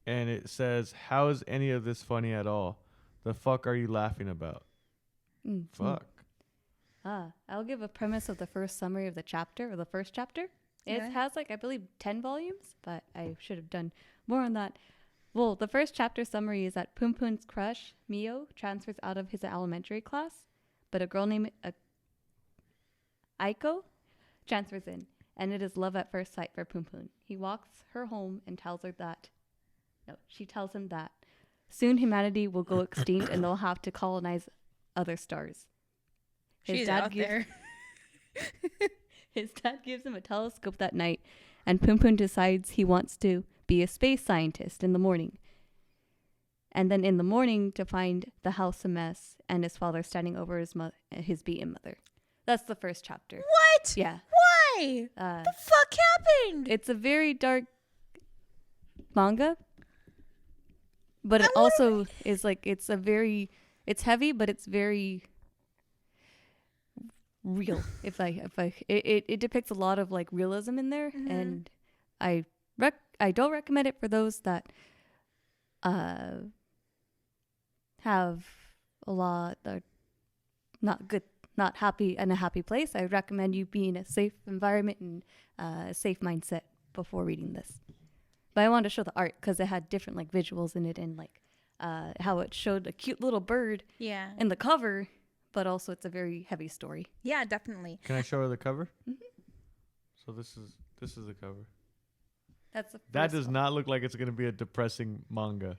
and it says, "How is any of this funny at all? The fuck are you laughing about?" Fuck. I'll give a premise of the first summary of the chapter, or the first chapter. It has I believe 10 volumes, but I should have done more on that. Well, the first chapter summary is that Poon Poon's crush, Mio, transfers out of his elementary class, but a girl named Aiko transfers in, and it is love at first sight for Poon Poon. He walks her home and she tells him that soon humanity will go extinct and they'll have to colonize other stars. She's out there. His dad gives him a telescope that night, and Poon Poon decides he wants to be a space scientist in the morning. And then in the morning to find the house a mess and his father standing over his beaten mother. That's the first chapter. What? Yeah. Why? The fuck happened? It's a very dark manga, but it also is it's heavy, but it's very real. It depicts a lot of realism in there, and I don't recommend it for those that have a lot that are not happy in a happy place. I recommend you be in a safe environment and a safe mindset before reading this. But I wanted to show the art because it had different visuals in it, and how it showed a cute little bird in the cover, but also it's a very heavy story. Yeah, definitely. Can I show her the cover? So this is the cover. That does not look like it's going to be a depressing manga.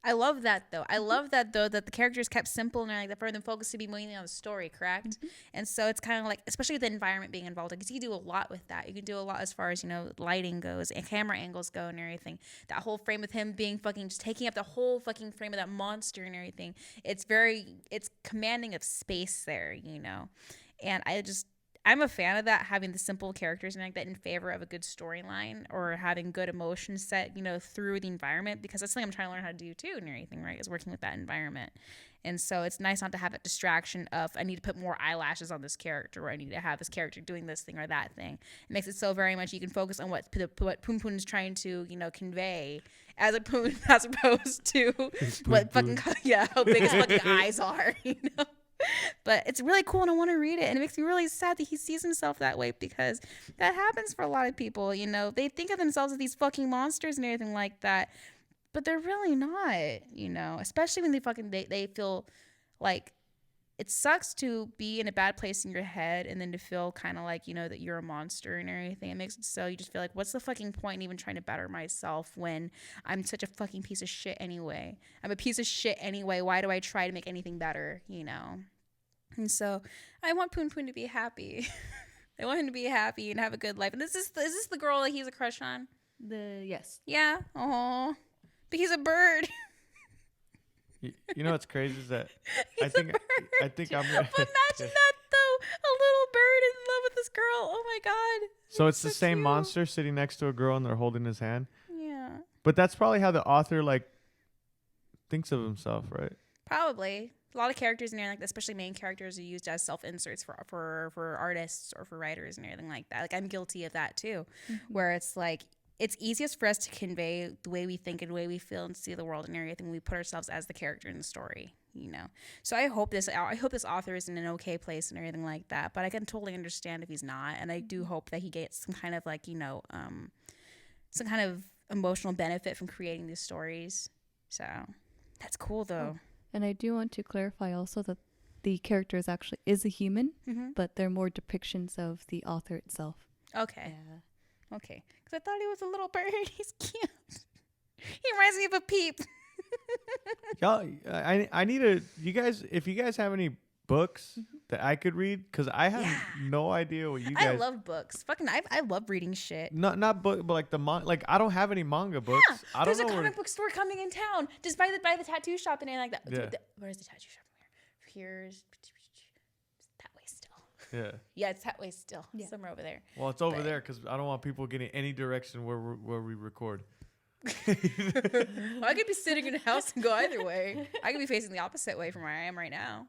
I love that though. That the characters kept simple and for them focus to be mainly on the story, correct? And so it's kind of especially with the environment being involved, because you can do a lot with that. You can do a lot as far as lighting goes and camera angles go and everything. That whole frame with him being fucking just taking up the whole fucking frame of that monster and everything. It's commanding of space there, And I'm a fan of that, having the simple characters and that in favor of a good storyline or having good emotion set, through the environment, because that's something I'm trying to learn how to do too and everything, right? Is working with that environment. And so it's nice not to have that distraction of I need to put more eyelashes on this character, or I need to have this character doing this thing or that thing. It makes it so very much you can focus on what Poon Poon is trying to, convey as opposed to what fucking how big his fucking eyes are, But it's really cool and I want to read it. And it makes me really sad that he sees himself that way, because that happens for a lot of people. They think of themselves as these fucking monsters and everything like that. But they're really not, especially when they feel like it sucks to be in a bad place in your head and then to feel kind of that you're a monster and everything. It makes it so you just feel what's the fucking point in even trying to better myself when I'm such a fucking piece of shit anyway? I'm a piece of shit anyway. Why do I try to make anything better, And so I want Poon Poon to be happy. I want him to be happy and have a good life. And is this the girl that he's a crush on? Yes. Yeah. Oh, but he's a bird. You know what's crazy is that I think I'm gonna. But imagine that though, a little bird in love with this girl. Oh my god. So it's the same monster sitting next to a girl and they're holding his hand. Yeah. But that's probably how the author thinks of himself, right? Probably. A lot of characters in there, especially main characters, are used as self-inserts for artists or for writers and everything like that. I'm guilty of that too, where it's it's easiest for us to convey the way we think and the way we feel and see the world and everything. We put ourselves as the character in the story, So I hope this author is in an okay place and everything like that. But I can totally understand if he's not, and I do hope that he gets some kind of some kind of emotional benefit from creating these stories. So that's cool though. And I do want to clarify also that the character is a human, but they're more depictions of the author itself. Okay. Yeah. Okay. Because I thought he was a little bird. He's cute. He reminds me of a peep. Y'all, I need you guys, if you guys have any books that I could read, because I have no idea what you guys. I love books. Fucking, I love reading shit. Not book, but I don't have any manga books. Yeah, I don't there's know a comic book store coming in town. Just by the tattoo shop and anything like that. Yeah. Where's the tattoo shop? Here's that way still. Yeah. Yeah, it's that way still. Yeah. Somewhere over there. Well, it's over there because I don't want people getting any direction where we record. Well, I could be sitting in a house and go either way. I could be facing the opposite way from where I am right now.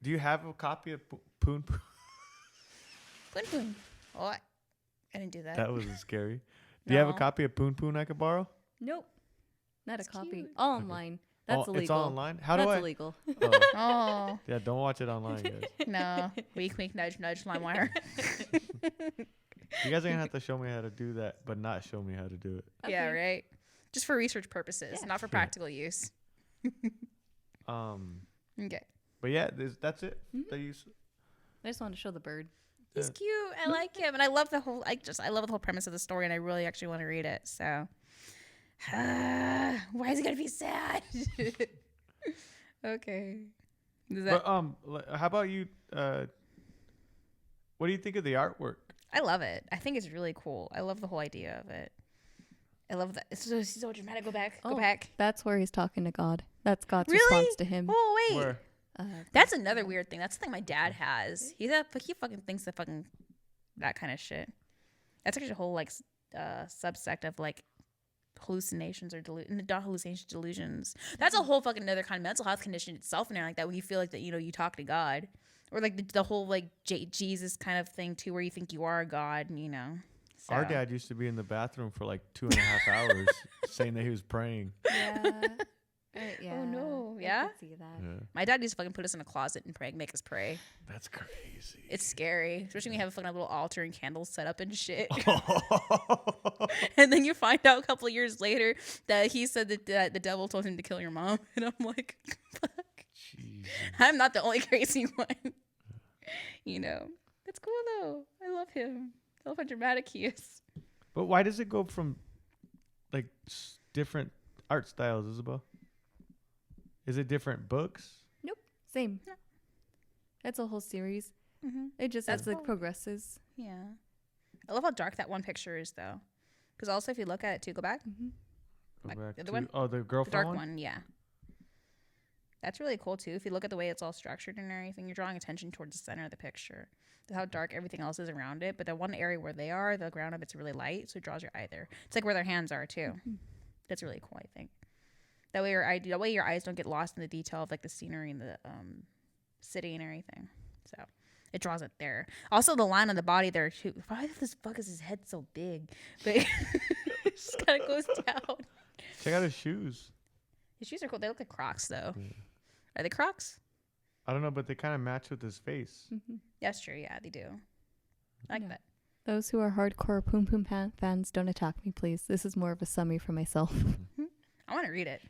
Do you have a copy of Poon Poon? Poon Poon. Oh, I didn't do that. That was scary. Do you have a copy of Poon Poon I could borrow? Nope. Not It's a copy. cute. All online. That's illegal. It's all online. How do That's I? illegal. Oh, Oh yeah, don't watch it online, guys. no, wink, wink, nudge, nudge, LimeWire. You guys are gonna have to show me how to do that, but not show me how to do it. Yeah, Okay. right. Just for research purposes, Yeah. not for practical use. Okay. But yeah, that's it. Mhm. That you s- I just want to show the bird. He's Yeah. cute. I like him, and I love the whole. I love the whole premise of the story, and I really actually want to read it. So, why is he gonna be sad? Okay. Is that, But how about you? What do you think of the artwork? I love it. I think it's really cool. I love the whole idea of it. I love that. It's so dramatic. Go back. Go Oh. back. That's where he's talking to God. That's God's Really? response to him. Oh wait. Where? That's another weird thing. That's the thing my dad has. He fucking thinks that fucking that kind of shit. That's actually a whole like subsect of like hallucinations or not hallucinations, delusions. That's a whole fucking another kind of mental health condition itself and like that when you feel like that you talk to God or like the whole like Jesus kind of thing too where you think you are a God and. So. Our dad used to be in the bathroom for like 2.5 hours saying that he was praying. Yeah. Yeah. Oh, no. I Yeah? could see that. Yeah. My dad used to fucking put us in a closet and pray, make us pray. That's crazy. It's scary, especially when you have a fucking little altar and candles set up and shit. And then you find out a couple of years later that he said that the devil told him to kill your mom. And I'm like, fuck. Jesus. I'm not the only crazy one. It's cool though. I love him. I love how dramatic he is. But why does it go from like different art styles, Isabel? Is it different books? Nope. Same. Yeah. That's a whole series. Mm-hmm. It just That's as it cool. progresses. Yeah. I love how dark that one picture is though. Because also if you look at it too, go back. Mm-hmm. Go Like back the other to one? the The girlfriend dark one. one, yeah. That's really cool too. If you look at the way it's all structured and everything, you're drawing attention towards the center of the picture. How dark everything else is around it, but the one area where they are, the ground of it's really light, so it draws your eye there. It's like where their hands are too. That's really cool, I think. That way your eyes don't get lost in the detail of like the scenery and the city and everything. So it draws it there. Also, the line on the body there too. Why the fuck is his head so big? But it just kind of goes down. Check out his shoes. His shoes are cool. They look like Crocs though. Yeah. Are they Crocs? I don't know, but they kind of match with his face. Mm-hmm. That's true. Yeah, they do. I like Yeah. that. Those who are hardcore Poom Poom fans, don't attack me, please. This is more of a summary for myself. I want to read it.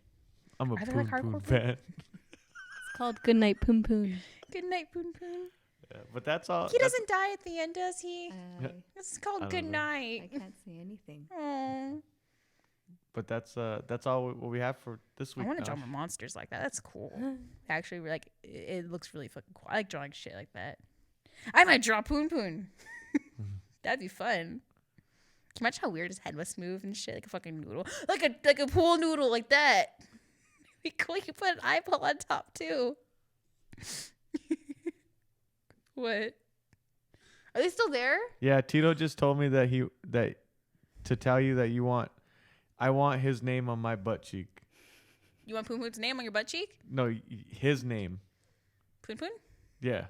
I'm a Are they Poom like hardcore Poom fan. It's called Goodnight Poom Poom. Good night, Poon Poon. Yeah, but that's all. He doesn't die at the end, does he? It's I called don't Good know. I Night. can't say anything. Oh, But that's all what we have for this I week. want to now. draw more monsters like that. That's cool. Actually, like it looks really fucking cool. I like drawing shit like that. I might draw Poon Poon. That'd be fun. Can you imagine how weird his head must move and shit, like a fucking noodle, like a pool noodle, like that. Be cool. You could put an eyeball on top too. What? Are they still there? Yeah, Tito just told me that to tell you that I want his name on my butt cheek. You want Poon Poon's name on your butt cheek? No, his name. Poon Poon? Yeah.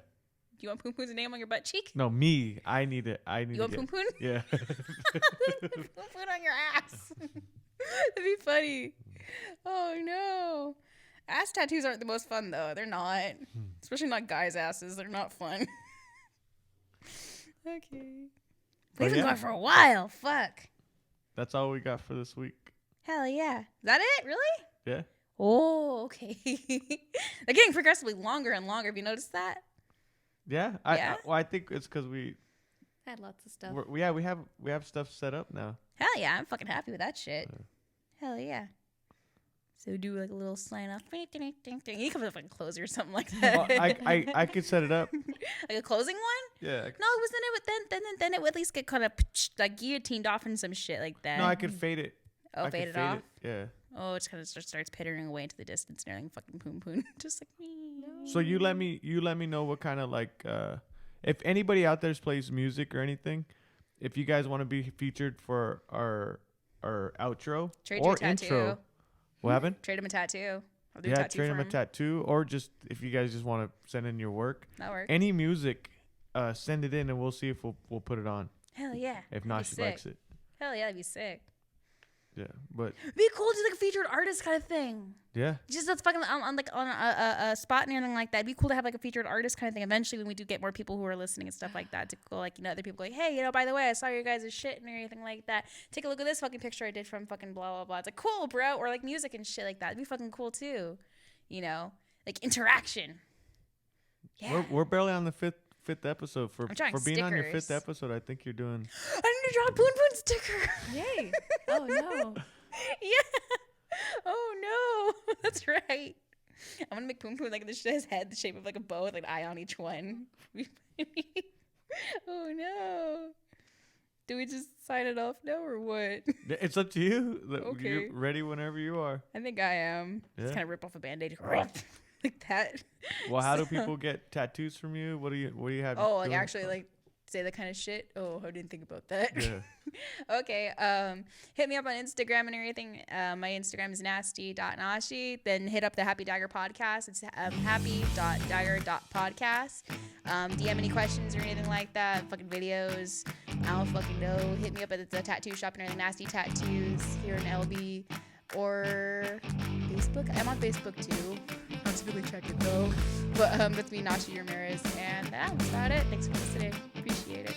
You want Poon Poon's name on your butt cheek? No, me. I need it. I need You want to Poon Poon? Yeah. Poon Poon on your ass. That'd be funny. Oh no. Ass tattoos aren't the most fun though. They're not. Especially not guys' asses. They're not fun. Okay. But We've been yeah. going for a while. Fuck. That's all we got for this week. Hell yeah. Is that it? Really? Yeah. Oh, okay. They're getting progressively longer and longer. Have you noticed that? Yeah. Yeah? I think it's because we Had lots of stuff. we have stuff set up now. Hell yeah. I'm fucking happy with that shit. Hell yeah. So do like a little sign off. You come up with like a closer or something like that. Well, I could set it up. Like a closing one? Yeah. No, it wasn't it. Then it would at least get kind of like guillotined off and some shit like that. No, I could fade it. Oh, I could fade it off. Yeah. Oh, it kind of just starts pittering away into the distance and everything. Fucking Poon Poon, just like me. So you let me know what kind of like if anybody out there plays music or anything, if you guys want to be featured for our outro Trade you or a tattoo. intro. What happened? Trade him a tattoo. I'll do a Yeah, tattoo trade for him a tattoo, or just if you guys just want to send in your work, That works. any music, send it in and we'll see if we'll put it on. Hell yeah. If not, That'd she be likes sick. it. Hell yeah, that'd be sick. Yeah, but be cool to do like a featured artist kind of thing. yeah, Just that's fucking on like on a spot and anything like that. It'd be cool to have like a featured artist kind of thing. Eventually, when we do get more people who are listening and stuff like that, to go like, you know, other people like, hey, you know, by the way, I saw your guys' shit and everything like that. Take a look at this fucking picture I did from fucking blah blah blah. It's like cool, bro, or like music and shit like that. It'd be fucking cool too, you know, like interaction. Yeah, we're barely on the fifth episode. For being on your stickers. 5th episode, I think you're doing. I need to draw a Poon Poon sticker. Yay! Oh no! Yeah. Oh no, that's right. I'm gonna make Poon Poon like his head the shape of like a bow with like an eye on each one. Oh no. Do we just sign it off now or what? It's up to you. Okay. You're ready whenever you are. I think I am. Yeah. Just kind of rip off a band-aid like that. Well, how do people get tattoos from you? What do you have? Oh, like doing? actually like say that kind of shit. Oh, I didn't think about that. Yeah. Okay. Hit me up on Instagram and everything. My Instagram is nasty.nashi. Then hit up the Happy Dagger podcast. It's happy.dagger.podcast. DM any questions or anything like that. Fucking videos. I don't fucking know. Hit me up at the tattoo shop and Nasty Tattoos here in LB or Facebook. I'm on Facebook too. I have to really check it though. But that's me, Nashi Ramirez, and that's about it. Thanks for listening. Appreciate it.